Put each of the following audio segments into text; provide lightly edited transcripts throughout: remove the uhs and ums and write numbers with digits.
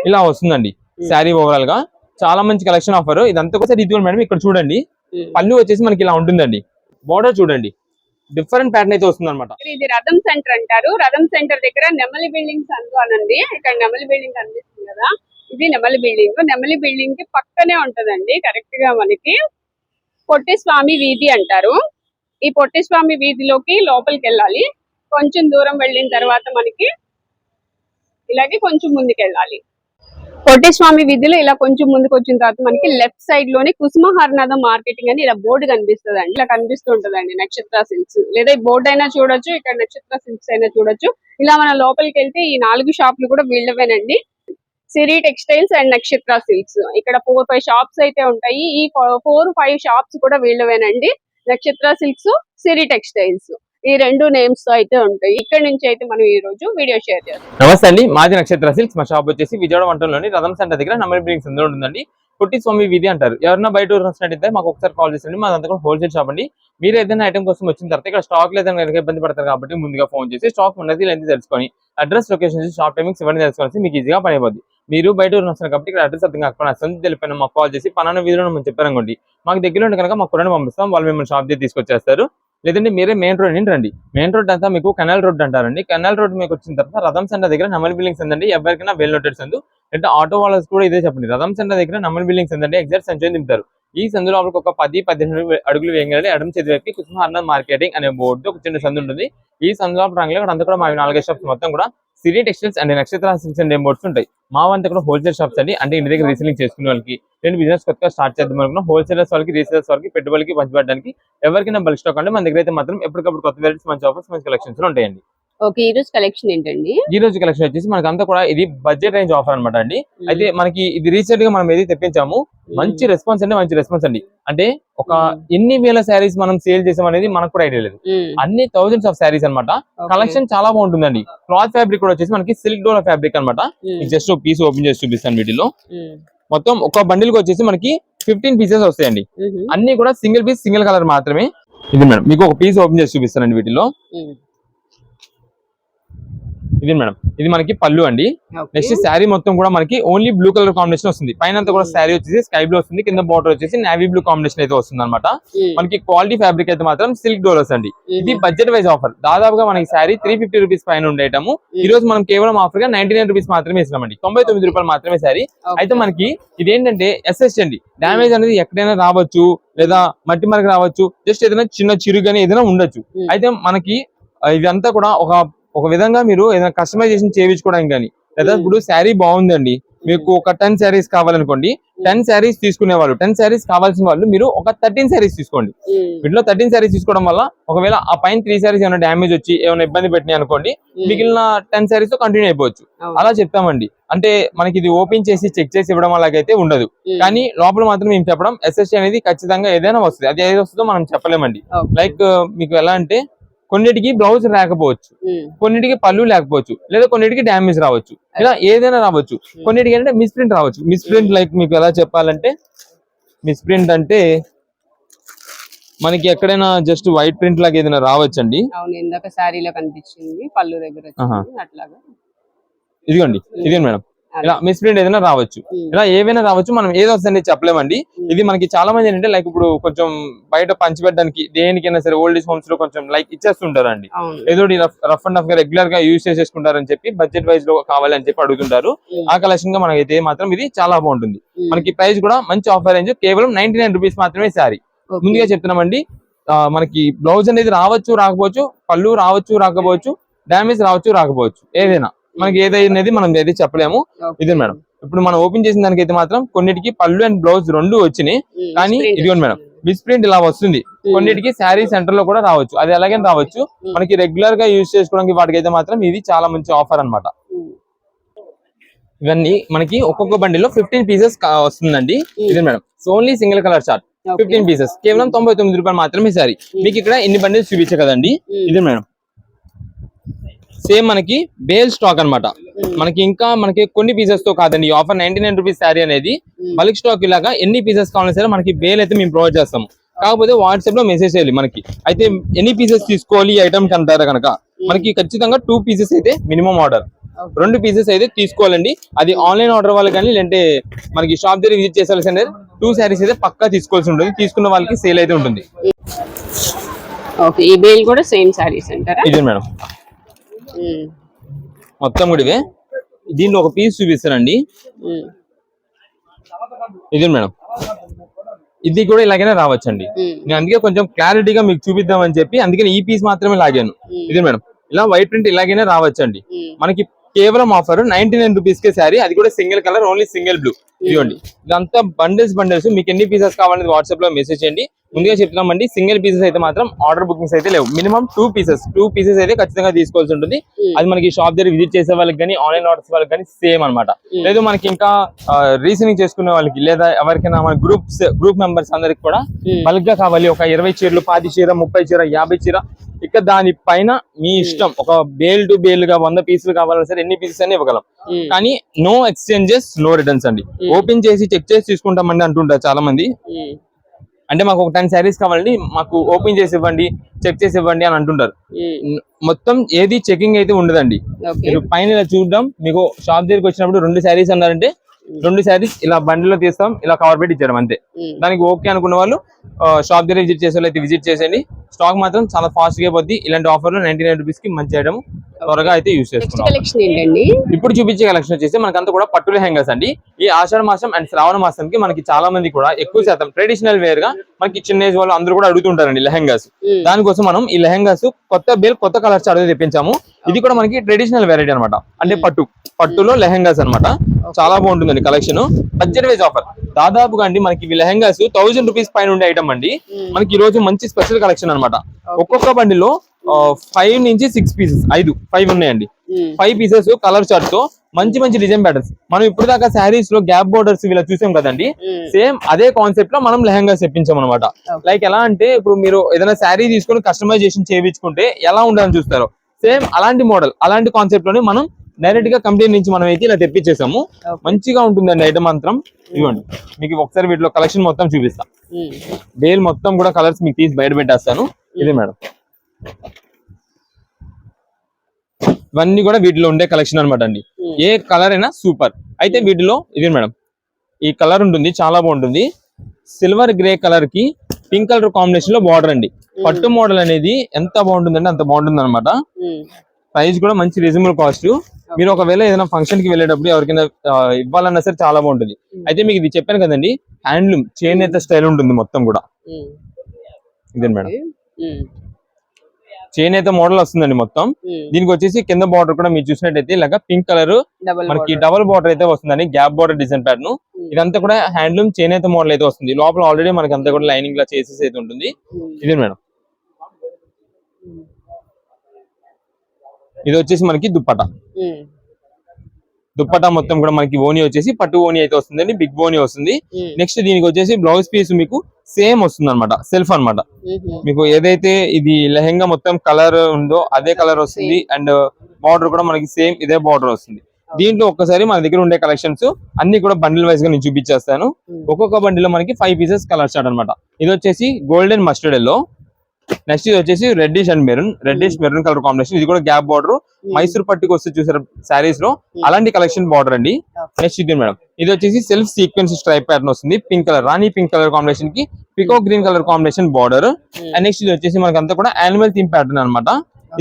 ఇలా వస్తుందండి శారీ ఓవరాల్ గా చాలా మంచి కలెక్షన్ ఆఫర్. ఇదంతా కూడా ఇది మేడం ఇక్కడ చూడండి. పళ్ళు వచ్చేసి మనకి ఇలా ఉంటుందండి. బోర్డర్ చూడండి డిఫరెంట్ ప్యాటర్న్ అయితే వస్తుంది అనమాట. ఇది రథం సెంటర్ అంటారు. రథం సెంటర్ దగ్గర నెమలి బిల్డింగ్స్ అనండి. ఇక్కడ నెమలి బిల్డింగ్ కనిపిస్తుంది కదా, ఇది నెమలి బిల్డింగ్. నెమలి బిల్డింగ్ కి పక్కనే ఉంటదండి కరెక్ట్ గా మనకి పొట్టి స్వామి వీధి అంటారు. ఈ పొట్టి స్వామి వీధిలోకి లోపలికి వెళ్ళాలి. కొంచెం దూరం వెళ్ళిన తర్వాత మనకి ఇలాగే కొంచెం ముందుకు వెళ్ళాలి. పొట్టి స్వామి వీధిలో ఇలా కొంచెం ముందుకు వచ్చిన తర్వాత మనకి లెఫ్ట్ సైడ్ లోని కుసుమహర్నాథం మార్కెటింగ్ అని ఇలా బోర్డు కనిపిస్తుంది అండి. ఇలా కనిపిస్తూ ఉంటదండి నక్షత్ర సిల్క్స్. లేదా ఈ బోర్డు అయినా చూడొచ్చు, ఇక్కడ నక్షత్ర సిల్క్స్ అయినా చూడొచ్చు. ఇలా మన లోపలికి వెళ్తే ఈ 4 షాపులు కూడా వీళ్ళవేనండి. సిరి టెక్స్టైల్స్ అండ్ నక్షత్ర సిల్క్స్. ఇక్కడ 4-5 షాప్స్ అయితే ఉంటాయి. ఈ 4-5 షాప్స్ కూడా వీళ్ళవేనండి. నక్షత్ర సిల్క్స్, సిరి టెక్స్టైల్స్ ఈ 2 నేమ్స్ తో అయితే ఉంటాయి. ఇక్కడ నుంచి అయితే మనం ఈ రోజు వీడియో షేర్ చేస్తాం. నమస్తే అండి, మాది నక్షత్ర సిల్క్స్. మా షాప్ వచ్చేసి విజయవాడ వంటంలోని రథం సెంటర్ దగ్గర నెమలి బిల్డింగ్స్ ఉంటుందండి. పొట్టి స్వామి వీధి అంటారు. ఎవరైనా బయట వచ్చినట్టయితే మాకు ఒకసారి కాల్ చేయండి. మాదంతా కూడా హోల్సేల్ షాప్ అండి. మీరు ఏదైనా ఐటమ్ కోసం వచ్చిన తర్వాత ఇక్కడ స్టాక్ లేదని ఇబ్బంది పడతారు కాబట్టి ముందుగా ఫోన్ చేసి స్టాక్ ఉన్నది లేని తెలుసుకొని అడ్రస్, లొకేషన్, షాప్ టైమింగ్స్ ఇవన్నీ తెలుసుకొని మీకు ఈజీగా పని అయిపోద్ది. మీరు బయట వస్తున్నారు కాబట్టి ఇక్కడ అడ్రస్ అర్థం కాకుండా సంతి తెలిపిన మాకు కాల్ చేసి పలానా వీధిలో మనం చెప్పారనుకోండి, మాకు దగ్గరలో ఉంటే కనుక మాకు కూడా పంపిస్తాం. వాళ్ళు మిమ్మల్ని షాప్ దగ్గర తీసుకొచ్చేస్తారు. లేదంటే మీరే మెయిన్ రోడ్ నుండి రండి. మెయిన్ రోడ్ అంతా మీకు కెనాల్ రోడ్ అంటారండి. కెనాల్ రోడ్ మీకు వచ్చిన తర్వాత రథం సెంటర్ దగ్గర నెమలి బిల్డింగ్స్ ఉందండి. ఎవరికైనా వెల్ నోటెడ్ సందు. అంటే ఆటో వాళ్ళకి కూడా ఇదే చెప్పండి. రథం సెంటర్ దగ్గర నెమలి బిల్డింగ్స్ ఉందండి. ఎగ్జాక్ట్ సంచయం దింపుతారు. ఈ సందు లోపలికి ఒక 10-15 అడుగులు వేయగానే ఎడమ చేతి వైపుకి కుసుమహర్నాథ్ మార్కెటింగ్ అనే బోర్డు ఒక చిన్న సందు ఉంటుంది. ఈ సందు లోపల రంగులు అంతా కూడా మా 4 షాప్స్ మొత్తం కూడా సిరి టెక్స్టైల్స్ అండ్ నక్షత్ర సిల్క్స్ అండ్ బోర్డ్స్ ఉంటాయి. మా వంతా కూడా హోల్సేల్ షాప్స్ అండి. అంటే ఇంటి దగ్గర రీసెలింగ్ చేసుకునే వాళ్ళకి, నేను బిజినెస్ కొత్తగా స్టార్ట్ చేద్దాం అనుకున్నా హోల్సేలర్స్ వాళ్ళకి, రీసేలర్స్ వాళ్ళకి, పెట్టుబడికి పంచిపెట్టడానికి ఎవరికైనా బల్క్ స్టాక్ అంటే మన దగ్గర అయితే మాత్రం ఎప్పటికప్పుడు కొత్త వెరైటీస్, మంచి ఆఫర్స్, మంచి కలెక్షన్స్ ఉంటాయండి. ఓకే, ఈ రోజు కలెక్షన్ ఏంటండి? ఈ రోజు కలెక్షన్ వచ్చేసి మనకి అంతా కూడా ఇది బడ్జెట్ రేంజ్ ఆఫర్ అనమాట అండి. అయితే మనకి ఇది రీసెంట్ గా మనం ఏది తెప్పించాము. మంచి రెస్పాన్స్ అండి, మంచి రెస్పాన్స్ అండి. అంటే ఒక ఎన్ని వేల శారీస్ మనం సేల్ చేసాం అనేది మనకు కూడా ఐడియా లేదు. అన్ని థౌసండ్స్ ఆఫ్ శారీస్ అనమాట. కలెక్షన్ చాలా బాగుంటుందండి. క్లాత్ ఫ్యాబ్రిక్ కూడా వచ్చేసి మనకి సిల్క్ డోలా ఫ్యాబ్రిక్ అనమాట. జస్ట్ ఒక పీస్ ఓపెన్ చేసి చూపిస్తాను. వీటిలో మొత్తం ఒక బండిల్ కి వచ్చేసి మనకి 15 పీసెస్ వస్తాయండి. అన్ని కూడా సింగిల్ పీస్, సింగిల్ కలర్ మాత్రమే. ఇది మేడం మీకు ఒక పీస్ ఓపెన్ చేసి చూపిస్తానండి. వీటిలో ఇది మేడం, ఇది మనకి పళ్ళు అండి. నెక్స్ట్ శారీ మొత్తం కూడా మనకి ఓన్లీ బ్లూ కలర్ కాంబినేషన్ వస్తుంది. పైన కూడా శారీ వచ్చేసి స్కై బ్లూ వస్తుంది. కింద బార్డర్ వచ్చేసి నేవీ బ్లూ కాంబినేషన్ అయితే వస్తుంది అనమాట. మనకి క్వాలిటీ ఫ్యాబ్రిక్ అయితే మాత్రం సిల్క్ డోలర్స్ అండి. ఇది బడ్జెట్ వైజ్ ఆఫర్. దాదాపుగా మనకి శారీ 350 రూపీస్ పైన ఉండేటము ఈ రోజు మనం కేవలం ఆఫర్ గా 99 రూపీస్ మాత్రమే ఇస్తున్నామండి. 99 రూపాయలు మాత్రమే శారీ. అయితే మనకి ఇదేంటంటే ఎస్ఎస్ అండి. డ్యామేజ్ అనేది ఎక్కడైనా రావచ్చు, లేదా మట్టి మరక రావచ్చు, జస్ట్ ఏదైనా చిన్న చిరుగానే ఏదైనా ఉండొచ్చు. అయితే మనకి ఇదంతా కూడా ఒక విధంగా మీరు ఏదైనా కస్టమైజేషన్ చేయించుకోవడానికి కానీ, లేదా ఇప్పుడు శారీ బాగుందండి, మీకు ఒక 10 శారీస్ కావాలనుకోండి, 10 శారీస్ తీసుకునే వాళ్ళు, 10 శారీస్ కావాల్సిన వాళ్ళు మీరు ఒక 13 శారీస్ తీసుకోండి. వీటిలో 13 శారీస్ తీసుకోవడం వల్ల ఒకవేళ ఆ పైన 3 శారీస్ ఏమైనా డ్యామేజ్ వచ్చి ఏమైనా ఇబ్బంది పెట్టినాయి అనుకోండి, మిగిలిన 10 శారీస్ తో కంటిన్యూ అయిపోవచ్చు. అలా చెప్తామండి. అంటే మనకి ఇది ఓపెన్ చేసి చెక్ చేసి ఇవ్వడం అలాగైతే ఉండదు. కానీ లోపల మాత్రం మేము చెప్పడం ఎస్ఎస్టీ అనేది ఖచ్చితంగా ఏదైనా వస్తుంది. అది ఏది వస్తుందో మనం చెప్పలేమండి. లైక్ మీకు ఎలా అంటే కొన్నిటికి బ్లౌజ్ లేకపోవచ్చు, కొన్నిటికి పళ్ళు లేకపోవచ్చు, లేదా కొన్నిటికి డ్యామేజ్ రావచ్చు, ఇలా ఏదైనా రావచ్చు. కొన్నిటికి అంటే మిస్ప్రింట్ రావచ్చు. మిస్ప్రింట్ లైక్ మీకు ఎలా చెప్పాలంటే, మిస్ప్రింట్ అంటే మనకి ఎక్కడైనా జస్ట్ వైట్ ప్రింట్ లాగా ఏదైనా రావచ్చండి. ఇదిగోండి, ఇదే మేడం, ఇలా మిస్ప్రింట్ ఏదైనా రావచ్చు, ఇలా ఏవైనా రావచ్చు. మనం ఏదో వస్తుంది చెప్పలేమండి. ఇది మనకి చాలా మంది ఏంటంటే లైక్ ఇప్పుడు కొంచెం బయట పంచిపెట్టడానికి దేనికైనా సరే ఓల్డ్ ఏజ్ హోమ్స్ లో కొంచెం లైక్ ఇచ్చేస్తుంటారండి. ఏదో రఫ్ అండ్ రఫ్ గా రెగ్యులర్ గా యూజ్ చేసేసుకుంటారని చెప్పి బడ్జెట్ వైజ్ లో కావాలని చెప్పి అడుగుతుంటారు. ఆ కలెక్షన్ గా మనకైతే మాత్రం ఇది చాలా బాగుంటుంది. మనకి ప్రైస్ కూడా మంచి ఆఫర్ రేంజ్, కేవలం 99 రూపీస్ మాత్రమే శారీ. ముందుగా చెప్తున్నామండి. మనకి బ్లౌజ్ అనేది రావచ్చు, రాకపోవచ్చు, పళ్ళు రావచ్చు, రాకపోవచ్చు, డ్యామేజ్ రావచ్చు, రాకపోవచ్చు, ఏదైనా మనకి ఏదైనది మనం ఏది చెప్పలేము. ఇదే మేడం, ఇప్పుడు మనం ఓపెన్ చేసిన దానికైతే మాత్రం కొన్నిటికి పళ్ళు అండ్ బ్లౌజ్ 2 వచ్చినాయి. కానీ ఇదిగోండి మేడం, మిస్ప్రింట్ ఇలా వస్తుంది. కొన్నిటికి శారీ సెంటర్ లో కూడా రావచ్చు, అది ఎలాగైనా రావచ్చు. మనకి రెగ్యులర్ గా యూజ్ చేసుకోవడానికి వాటికైతే మాత్రం ఇది చాలా మంచి ఆఫర్ అనమాట. ఇవన్నీ మనకి ఒక్కొక్క బండిలో 15 పీసెస్ వస్తుందండి. ఇది madam only single colour chart 15 pieces, కేవలం 99 రూపాయలు మాత్రమే శారీ. మీకు ఇక్కడ ఎన్ని బండిల్స్ చూపించే కదండి. ఇది మేడం సేమ్ మనకి బేల్ స్టాక్ అనమాట. మనకి ఇంకా మనకి కొన్ని పీసెస్ తో కాదండి ఈ ఆఫర్. 99 రూపీస్ శారీ అనేది బల్క్ స్టాక్. ఇలాగా ఎన్ని పీసెస్ కావాలన్నా సరే మనకి బేల్ అయితే మేము ప్రొవైడ్ చేస్తాము. కాకపోతే వాట్సాప్ లో మెసేజ్ చేయాలి మనకి. అయితే ఎన్ని పీసెస్ తీసుకోవాలి ఈ ఐటమ్ అంటారు కనుక మనకి ఖచ్చితంగా 2 పీసెస్ అయితే మినిమం ఆర్డర్. 2 పీసెస్ అయితే తీసుకోవాలండి. అది ఆన్లైన్ ఆర్డర్ వాళ్ళు కానీ లేదంటే మనకి షాప్ దగ్గర విజిట్ చేసాల్సి 2 శారీస్ అయితే పక్కా తీసుకోవాల్సి ఉంటుంది. తీసుకున్న వాళ్ళకి సేల్ అయితే ఉంటుంది. ఓకే, ఈ బేల్ కూడా సేమ్ శారీస్ అంటారా? ఇదే మేడం, మొత్తం కూడా ఇవే. దీంట్లో ఒక పీస్ చూపిస్తానండి. ఇదే మేడం, ఇది కూడా ఇలాగైనా రావచ్చండి. నేను అందుకే కొంచెం క్లారిటీగా మీకు చూపిద్దామని చెప్పి అందుకని ఈ పీస్ మాత్రమే లాగాను. ఇదే మేడం, ఇలా వైట్ ప్రింట్ ఇలాగైనా రావచ్చండి. మనకి కేవలం ఆఫర్ 99 రూపీస్ కే శారీ, అది కూడా single colour, only single blue. ఇదిగోండి, ఇదంతా బండిల్స్. మీకు ఎన్ని పీసెస్ కావాలనేది వాట్సాప్ లో మెసేజ్ చేయండి. ముందుగా చెప్తున్నామండి, సింగిల్ పీసెస్ అయితే మాత్రం ఆర్డర్ బుకింగ్స్ అయితే లేవు. మినిమం 2 పీసెస్ అయితే ఖచ్చితంగా తీసుకోవాల్సి ఉంటుంది. అది మనకి షాప్ దగ్గర విజిట్ చేసే వాళ్ళకి కానీ ఆన్లైన్ ఆర్డర్స్ వాళ్ళకి కానీ సేమ్ అనమాట. లేదు మనకి ఇంకా రీసనింగ్ చేసుకునే వాళ్ళకి లేదా ఎవరికైనా మన గ్రూప్ మెంబర్స్ అందరికి కూడా బల్క్ గా కావాలి, ఒక 20 చీరలు, 10 చీర, 30 చీర, 50 చీర, ఇక దాని పైన మీ ఇష్టం. ఒక బేల్ టు బేల్ గా 100 పీసులు కావాలన్నా సరే ఎన్ని పీసెస్ అని ఇవ్వగలం. కానీ నో ఎక్స్చేంజెస్, నో రిటర్న్స్ అండి. ఓపెన్ చేసి చెక్ చేసి తీసుకుంటామండి అంటుంటారు చాలా మంది. అంటే మాకు ఒక 10 శారీస్ కావాలండి, మాకు ఓపెన్ చేసి ఇవ్వండి, చెక్ చేసి ఇవ్వండి అని అంటుంటారు. మొత్తం ఏది చెకింగ్ అయితే ఉండదండి. మీరు పైన ఇలా చూద్దాం, మీకు షాప్ దగ్గరికి వచ్చినప్పుడు 2 శారీస్ అన్నారంటే 2 శారీస్ ఇలా బండిలో తీస్తాం, ఇలా కవర్ పెట్టి ఇచ్చారు అంతే. దానికి ఓకే అనుకున్న వాళ్ళు షాప్ దగ్గర విజిట్ చేసే వాళ్ళు అయితే విజిట్ చేసేయండి. స్టాక్ మాత్రం చాలా ఫాస్ట్ గా పోద్ది. ఇలాంటి ఆఫర్ లో 99 రూపీస్ కి మంచి ఐటమ్ త్వరగా అయితే యూస్ చేసుకున్నాం. ఇప్పుడు చూపించే కలెక్షన్ వచ్చేసి మనకంతా కూడా పట్టు లెహంగాస్ అండి. ఈ ఆషాఢ మాసం అండ్ శ్రావణ మాసంకి మనకి చాలా మంది కూడా ఎక్కువ శాతం ట్రెడిషనల్ వేర్ గా మనకి చిన్న ఏజ్ వాళ్ళు అందరూ కూడా అడుగుతుంటారండి లెహంగాస్. దానికోసం మనం ఈ లెహంగాస్ కొత్త కలర్స్ అడిగి తెప్పించాము. ఇది కూడా మనకి ట్రెడిషనల్ వెరైటీ అనమాట. అంటే పట్టులో లెహంగాస్ అనమాట. చాలా బాగుంటుందండి కలెక్షన్. బడ్జెట్ వైజ్ ఆఫర్ దాదాపుగా అండి మనకి ఈ లెహంగాస్ 1000 రూపీస్ పైన ఉండే ఐటమ్ అండి. మనకి ఈ రోజు మంచి స్పెషల్ కలెక్షన్ అనమాట. ఒక్కొక్క బండిలో 5 నుంచి 6 పీసెస్, 5 ఉన్నాయండి. 5 పీసెస్ కలర్ చార్ట్ తో మంచి డిజైన్ ప్యాటర్న్స్. మనం ఇప్పుడు దాకా శారీస్ లో గ్యాప్ బోర్డర్స్ ఇలా చూసాం కదండి, సేమ్ అదే కాన్సెప్ట్ లో మనం లెహంగాస్ తెప్పించాం అనమాట. లైక్ ఎలా అంటే ఇప్పుడు మీరు ఏదైనా శారీ తీసుకొని కస్టమైజేషన్ చేయించుకుంటే ఎలా ఉండాలని చూస్తారో సేమ్ అలాంటి మోడల్, అలాంటి కాన్సెప్ట్ లోనే మనం డైరెక్ట్ గా కంపెనీ నుంచి మనం అయితే ఇలా తెప్పించేసాము. మంచిగా ఉంటుందండి ఐటమ్ మాత్రం. ఇవ్వండి, మీకు ఒకసారి వీటిలో కలెక్షన్ మొత్తం చూపిస్తా. బేల్ మొత్తం కూడా కలర్స్ మీకు తీసి బయట పెట్టేస్తాను. ఇదే మేడం, ఇవన్నీ కూడా వీటిలో ఉండే కలెక్షన్ అనమాట అండి. ఏ కలర్ అయినా సూపర్. అయితే వీటిలో ఇదే మేడం, ఈ కలర్ ఉంటుంది, చాలా బాగుంటుంది. సిల్వర్ గ్రే కలర్ కి పింక్ కలర్ కాంబినేషన్ లో బార్డర్ అండి. పట్టు మోడల్ అనేది ఎంత బాగుంటుందంటే అంత బాగుంటుంది అనమాట. ప్రైస్ కూడా మంచి రీజనబుల్ కాస్ట్. మీరు ఒకవేళ ఏదైనా ఫంక్షన్ కి వెళ్ళేటప్పుడు ఎవరికైనా ఇవ్వాలన్నా సరే చాలా బాగుంటుంది. అయితే మీకు ఇది చెప్పాను కదండి, హ్యాండ్లూమ్ చేనేత స్టైల్ ఉంటుంది మొత్తం కూడా. ఇదే మేడం, చేనేత మోడల్ వస్తుందండి మొత్తం. దీనికి వచ్చేసి కింద బార్డర్ కూడా మీరు చూసినట్టయితే ఇలాగా పింక్ కలర్ మనకి డబుల్ బార్డర్ అయితే వస్తుందండి, గ్యాప్ బార్డర్ డిజైన్ ప్యాటర్న్. ఇదంతా కూడా హ్యాండ్లూమ్ చేనేత మోడల్ అయితే వస్తుంది. లోపల ఆల్రెడీ మనకి అంతా కూడా లైనింగ్ లా చేసేసి అయితే ఉంటుంది. ఇదే మేడం, ఇది వచ్చేసి మనకి దుప్పటా మొత్తం కూడా మనకి ఓని వచ్చేసి పట్టు ఓని అయితే వస్తుందండి, బిగ్ ఓని వస్తుంది. నెక్స్ట్ దీనికి వచ్చేసి బ్లౌజ్ పీస్ మీకు సేమ్ వస్తుంది అనమాట, సెల్ఫ్ అనమాట. మీకు ఏదైతే ఇది లెహంగా మొత్తం కలర్ ఉందో అదే కలర్ వస్తుంది. అండ్ బార్డర్ కూడా మనకి సేమ్ ఇదే బార్డర్ వస్తుంది. దీంట్లో ఒక్కసారి మన దగ్గర ఉండే కలెక్షన్స్ అన్ని కూడా బండిల్ వైజ్ గా నేను చూపించేస్తాను. ఒక్కొక్క బండిలో మనకి 5 పీసెస్ కలర్ స్టార్ట్ అనమాట. ఇది వచ్చేసి గోల్డెన్ మస్టర్డ్ ఎల్లో. నెక్స్ట్ ఇది వచ్చేసి రెడ్డిష్ మెరూన్ కలర్ కాంబినేషన్. ఇది కూడా గ్యాప్ బార్డర్, మైసూర్ పట్టుకు వస్తే చూసారు శారీస్ లో అలాంటి కలెక్షన్ బార్డర్ అండి. నెక్స్ట్ ఇది మేడం, ఇది వచ్చేసి సెల్ఫ్ సీక్వెన్స్ స్ట్రైప్ ప్యాటర్న్ వస్తుంది. పింక్ కలర్, రాణి పింక్ కలర్ కాంబినేషన్ కి pico green colour combination border. And next ఇది వచ్చేసి మనకి అంతా కూడా యానిమల్ థీమ్ ప్యాటర్న్ అనమాట.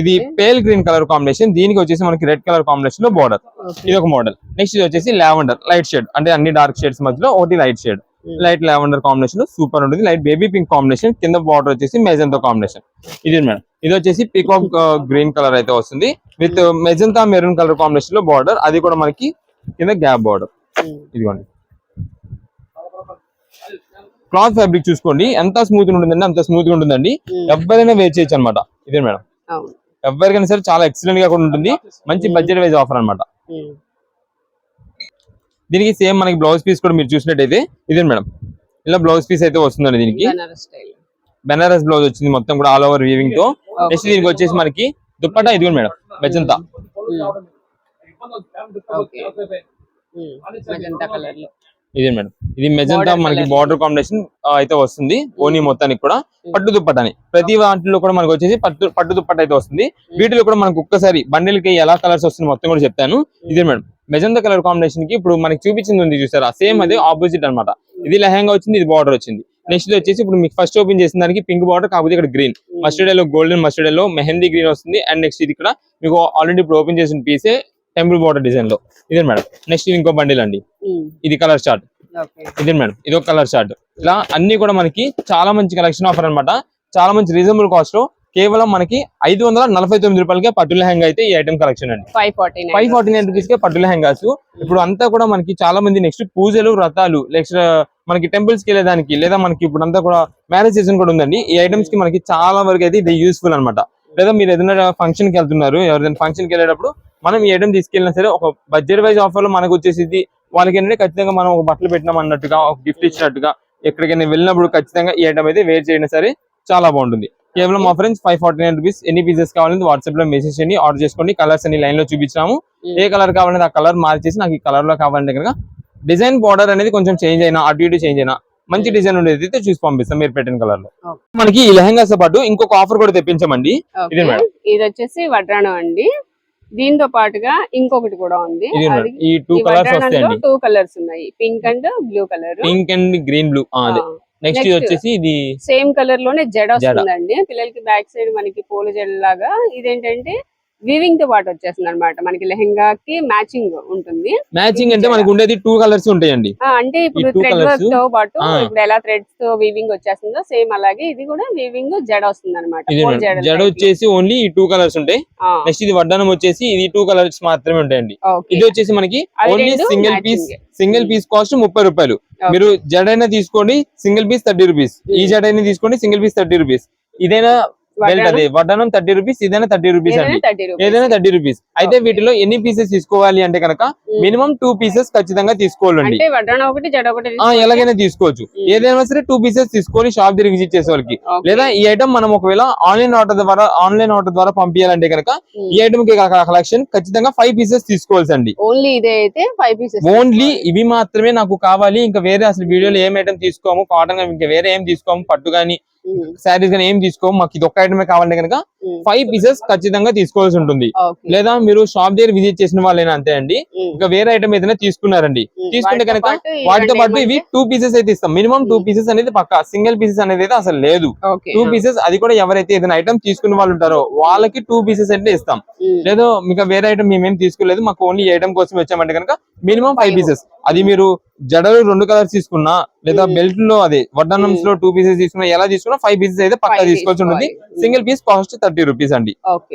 ఇది పేల్ గ్రీన్ కలర్ కాంబినేషన్, దీనికి వచ్చేసి మనకి రెడ్ కలర్ కాంబినేషన్ లో బార్డర్. ఇది ఒక మోడల్. నెక్స్ట్ ఇది వచ్చేసి లావెండర్ లైట్ షేడ్, అంటే అన్ని డార్క్ షేడ్స్ మధ్యలో ఒకటి light shade, light lavender combination super ఉంటుంది. లైట్ బేబీ పింక్ కాంబినేషన్, కింద బార్డర్ వచ్చేసి మెజంతా కాంబినేషన్. ఇది మేడం, ఇది వచ్చేసి పీకాక్ గ్రీన్ కలర్ అయితే వస్తుంది with magenta maroon colour combination లో బార్డర్. అది కూడా మనకి కింద గ్యాప్ బార్డర్. ఇదిగోండి, క్లాత్ ఫ్యాబ్రిక్ చూసుకోండి ఎంత స్మూత్ గా ఉంటుందండి, అంత స్మూత్ గా ఉంటుందండి. ఎవరైనా వేర్ చేయొచ్చు అనమాట. ఇదే మేడం, ఎవరికైనా సరే చాలా ఎక్సలెంట్ గా కూడా ఉంటుంది. మంచి బడ్జెట్ వైజ్ ఆఫర్ అనమాట. దీనికి సేమ్ మనకి బ్లౌజ్ పీస్ కూడా మీరు చూసినట్టయితే ఇదే మేడం, ఇలా బ్లౌజ్ పీస్ అయితే వస్తుందండి. దీనికి బెనారస్ బ్లౌజ్ వచ్చింది మొత్తం కూడా ఆల్ ఓవర్ వీవింగ్ తో. నెక్స్ట్ దీనికి వచ్చేసి మనకి దుప్పటా ఇది మేడం మెజంతా ఇది మేడం ఇది మెజంతా Border మనకి colour. బార్డర్ కాంబినేషన్ అయితే వస్తుంది ఓనీ మొత్తానికి కూడా పట్టు దుప్పట్ అని ప్రతి వాటిలో కూడా మనకు వచ్చేసి పట్టు దుప్పట్ అయితే వస్తుంది వీటిలో కూడా మనకు ఒక్కసారి బండిల్ కి ఎలా కలర్స్ వస్తుంది మొత్తం కూడా చెప్తాను ఇదే మేడం మెజంతా కలర్ కాంబినేషన్ కి ఇప్పుడు మనకి చూపించింది ఉంది చూసారా సేమ్ అదే ఆపోజిట్ అన్నమాట ఇది లెహంగా వచ్చింది ఇది బార్డర్ వచ్చింది నెక్స్ట్ వచ్చేసి ఇప్పుడు మీకు ఫస్ట్ ఓపెన్ చేసిన దానికి పింక్ బార్డర్ కాకపోతే ఇక్కడ green mustard yellow golden mustard yellow mehndi green వస్తుంది అండ్ నెక్స్ట్ ఇది ఇక్కడ మీకు ఆల్రెడీ ఇప్పుడు ఓపెన్ చేసిన పీసే టెంపుల్ బార్డర్ డిజైన్ లో ఇదే మేడం నెక్స్ట్ ఇంకో బండిల్ అండి ఇది కలర్ చార్ట్ ఇదే మేడం ఇదొక కలర్ చార్ట్ ఇలా అన్ని కూడా మనకి చాలా మంచి కలెక్షన్ ఆఫర్ అన్నమాట చాలా మంచి రీజనబుల్ కాస్ట్ లో కేవలం మనకి 549 రూపాయలకే పట్టు లెహంగా అయితే ఈ ఐటమ్ కలెక్షన్ అండి 549 రూపీస్ కే పట్టు లెహంగాస్ ఇప్పుడు అంతా కూడా మనకి చాలా మంది నెక్స్ట్ పూజలు వ్రతాలు నెక్స్ట్ మనకి టెంపుల్స్ కి వెళ్ళేదానికి లేదా మనకి ఇప్పుడు అంతా కూడా మ్యారేజ్ సీజన్ కూడా ఉందండి ఈ ఐటమ్స్ కి మనకి చాలా వరకు అయితే ఇది యూస్ఫుల్ అన్నమాట లేదా మీరు ఏదైనా ఫంక్షన్ కి వెళ్తున్నారు ఎవరైనా ఫంక్షన్ కి వెళ్ళేటప్పుడు మనం ఈ ఐటమ్ తీసుకెళ్ళినా సరే ఒక బడ్జెట్ వైజ్ ఆఫర్ లో మనకు వచ్చేసి వాళ్ళకి ఏంటంటే ఖచ్చితంగా మనం ఒక బట్టలు పెట్టినాం అన్నట్టుగా ఒక గిఫ్ట్ ఇచ్చినట్టుగా ఎక్కడికైనా వెళ్ళినప్పుడు ఖచ్చితంగా ఈ ఐటమ్ అయితే వేర్ చేయడం సరే చాలా బాగుంటుంది కేవలం ఆఫరెన్స్ 549 రూపీస్ ఎన్ని పీసెస్ కావాలంటే వాట్సాప్ లో మెసేజ్ చేయండి ఆర్డర్ చేసుకోండి కలర్స్ అన్ని లైన్ లో చూపించాము ఏ కలర్ కావాలంటే ఆ కలర్ మార్చేసి నాకు ఈ కలర్ లో కావాలంటే కనుక డిజైన్ బార్డర్ అనేది కొంచెం చేంజ్ అయినా అటు ఇటు చేంజ్ అయినా మంచి డిజైన్ ఉండేది అయితే చూసి పంపిస్తాం మీరు పెట్టిన కలర్ లో మనకి ఈ లెహంగాస్ పాటు ఇంకొక ఆఫర్ కూడా తెప్పించామండి ఇది మేడం ఇది వచ్చేసి వడ్రాణం అండి దీంతో పాటుగా ఇంకొకటి కూడా ఉంది ఇది మేడం ఈ 2 కలర్స్ వస్తాయండి 2 కలర్స్ ఉన్నాయి pink and blue colour pink and green blue అదే నెక్స్ట్ ఇది వచ్చేసి ఇది సేమ్ కలర్ లోనే జడ వస్తుందండి పిల్లలకి బ్యాక్ సైడ్ మనకి పూల జడ లాగా ఇదేంటంటే వీవింగ్ తో పాటు వచ్చేస్తుంది అనమాట మనకి లెహంగాకి మ్యాచింగ్ ఉంటుంది మ్యాచింగ్ అంటే మనకు ఉండేది 2 కలర్స్ ఉంటాయండి అంటే ఇప్పుడు థ్రెడ్ వర్క్ తో పాటు ఇప్పుడు ఎలా థ్రెడ్స్ తో వీవింగ్ వచ్చేస్తుందో సేమ్ అలాగే ఇది కూడా వీవింగ్ జడ వస్తుంది అనమాట జడ వచ్చేసి ఓన్లీ ఈ 2 కలర్స్ ఉంటాయి నెక్స్ట్ ఇది వడ్డానం వచ్చేసి ఇది 2 కలర్స్ మాత్రమే ఉంటాయండి ఇది వచ్చేసి మనకి ఓన్లీ సింగిల్ పీస్ కాస్ట్ 30 రూపాయలు మీరు జడైనా తీసుకోండి సింగిల్ పీస్ 30 రూపీస్ ఈ జడైనా తీసుకోండి సింగిల్ పీస్ 30 రూపీస్ ఇదైనా బెల్ట్ అదే వడ్డానం 30 రూపీస్ ఇదైనా 30 రూపీస్ అండి ఏదైనా 30 రూపీస్ అయితే వీటిలో ఎన్ని పీసెస్ తీసుకోవాలి అంటే కనుక మినిమం 2 పీసెస్ ఖచ్చితంగా తీసుకోవాలండి ఎలాగైనా తీసుకోవచ్చు ఏదైనా సరే 2 పీసెస్ తీసుకొని షాప్ దగ్గర విజిట్ చేసే వాళ్ళకి లేదా ఈ ఐటమ్ మనం ఒకవేళ ఆన్లైన్ ఆర్డర్ ద్వారా పంపించాలంటే కనుక ఈ ఐటమ్ కి కలెక్షన్ ఖచ్చితంగా 5 పీసెస్ తీసుకోవాల్సింది ఓన్లీ ఇవి మాత్రమే నాకు కావాలి ఇంకా వేరే అసలు వీడియోలో ఏం ఐటమ్ తీసుకోము కాటన్ ఇంకా వేరే ఏం తీసుకోము పట్టు గానీ శారీస్ కానీ ఏం తీసుకోము మాకు ఇది ఒక్క ఐటమే కావాలంటే కనుక 5 పీసెస్ ఖచ్చితంగా తీసుకోవాల్సి ఉంటుంది లేదా మీరు షాప్ దగ్గర విజిట్ చేసిన వాళ్ళైనా అంతే అండి ఇంకా వేరే ఐటమ్ ఏదైనా తీసుకున్నారండి తీసుకుంటే కనుక వాటితో పాటు ఇవి 2 పీసెస్ అయితే ఇస్తాం మినిమం 2 పీసెస్ అనేది పక్కా సింగిల్ పీసెస్ అనేది అయితే అసలు లేదు 2 పీసెస్ అది కూడా ఎవరైతే ఏదైనా ఐటమ్ తీసుకున్న వాళ్ళు ఉంటారో వాళ్ళకి 2 పీసెస్ అయితే ఇస్తాం లేదు మీకు వేరే ఐటమ్ మేమేం తీసుకోలేదు మాకు ఓన్లీ ఐటమ్ కోసం వచ్చామంటే కనుక మినిమం 5 పీసెస్ అది మీరు జడలు 2 కలర్స్ తీసుకున్నా లేదా బెల్ట్ లో అదే వడ్డానమ్స్ లో 2 పీసెస్ తీసుకున్నా ఎలా తీసుకున్నా 5 పీసెస్ అయితే పక్కా తీసుకోవాల్సి ఉంటుంది సింగిల్ పీస్ కాస్ట్ 30 రూపీస్ అండి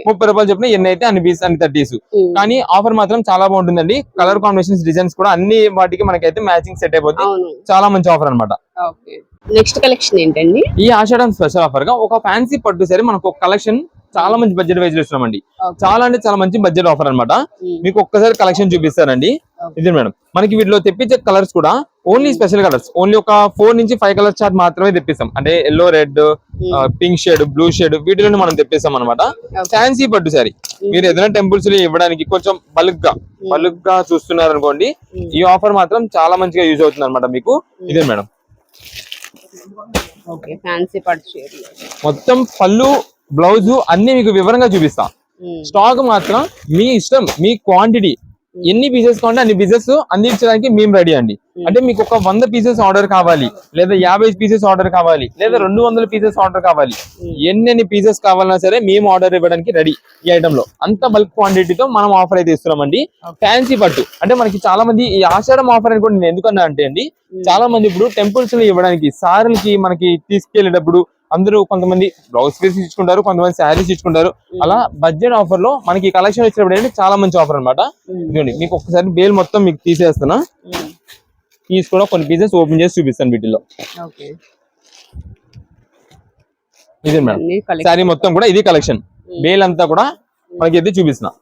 30 రూపాయలు చెప్పిన ఎన్ని అయితే అన్ని పీస్ అన్ని 30s కానీ ఆఫర్ మాత్రం చాలా బాగుంటుందండి కలర్ కాంబినేషన్స్ డిజైన్స్ కూడా అన్ని వాటికి మనకైతే మ్యాచింగ్ సెట్ అయిపోతుంది చాలా మంచి ఆఫర్ అన్నమాట నెక్స్ట్ కలెక్షన్ ఏంటండి ఈ ఆషాఢం స్పెషల్ ఆఫర్ గా ఒక ఫ్యాన్సీ పట్టు సరే మనకు ఒక కలెక్షన్ చాలా మంచి బడ్జెట్ వైజ్ లో ఇస్తున్నామండి చాలా అంటే చాలా మంచి బడ్జెట్ ఆఫర్ అన్నమాట మీకు ఒక్కసారి కలెక్షన్ చూపిస్తానండి ఇది మేడం మనకి వీటిలో తెప్పించే కలర్స్ కూడా ఓన్లీ స్పెషల్ కలర్స్ ఓన్లీ ఒక 4 నుంచి 5 కలర్ చార్ట్ మాత్రమే తెప్పిస్తాం అంటే yellow red pink shade blue shade వీటిలోనే మనం తెప్పిస్తాం అనమాట ఫ్యాన్సీ పట్టు సారీ మీరు ఏదైనా టెంపుల్స్ లో ఇవ్వడానికి కొంచెం బల్క్ గా చూస్తున్నారు అనుకోండి ఈ ఆఫర్ మాత్రం చాలా మంచిగా యూజ్ అవుతుంది అనమాట మీకు ఇదే మేడం మొత్తం పళ్ళు బ్లౌజ్ అన్ని మీకు వివరంగా చూపిస్తా స్టాక్ మాత్రం మీ ఇష్టం మీ క్వాంటిటీ ఎన్ని పీసెస్ కావాలంటే అన్ని పీసెస్ అందించడానికి మేము రెడీ అండి అంటే మీకు ఒక 100 పీసెస్ ఆర్డర్ కావాలి లేదా 50 పీసెస్ ఆర్డర్ కావాలి లేదా 200 పీసెస్ ఆర్డర్ కావాలి ఎన్ని పీసెస్ కావాలన్నా సరే మేము ఆర్డర్ ఇవ్వడానికి రెడీ ఈ ఐటమ్ లో అంత బల్క్ క్వాంటిటీతో మనం ఆఫర్ అయితే ఇస్తున్నామండి ఫ్యాన్సీ పట్టు అంటే మనకి చాలా మంది ఈ ఆషాఢం ఆఫర్ అని కూడా నేను ఎందుకన్నా అంటే అండి చాలా మంది ఇప్పుడు టెంపుల్స్ లో ఇవ్వడానికి సారీలకి మనకి తీసుకెళ్లేటప్పుడు అందరూ కొంతమంది బ్లౌజ్ పీస్ ఇచ్చుకుంటారు కొంతమంది శారీస్ ఇచ్చుకుంటారు అలా బడ్జెట్ ఆఫర్ లో మనకి కలెక్షన్ వచ్చినప్పుడు ఏంటి చాలా మంచి ఆఫర్ అనమాట ఇదిగోండి మీకు ఒకసారి బేల్ మొత్తం మీకు తీసేస్తున్నా పీస్ కూడా కొన్ని పీసెస్ ఓపెన్ చేసి చూపిస్తాను వీటిలో ఇది మేడం శారీ మొత్తం కూడా ఇది కలెక్షన్ బేల్ అంతా కూడా మనకి అయితే చూపిస్తున్నా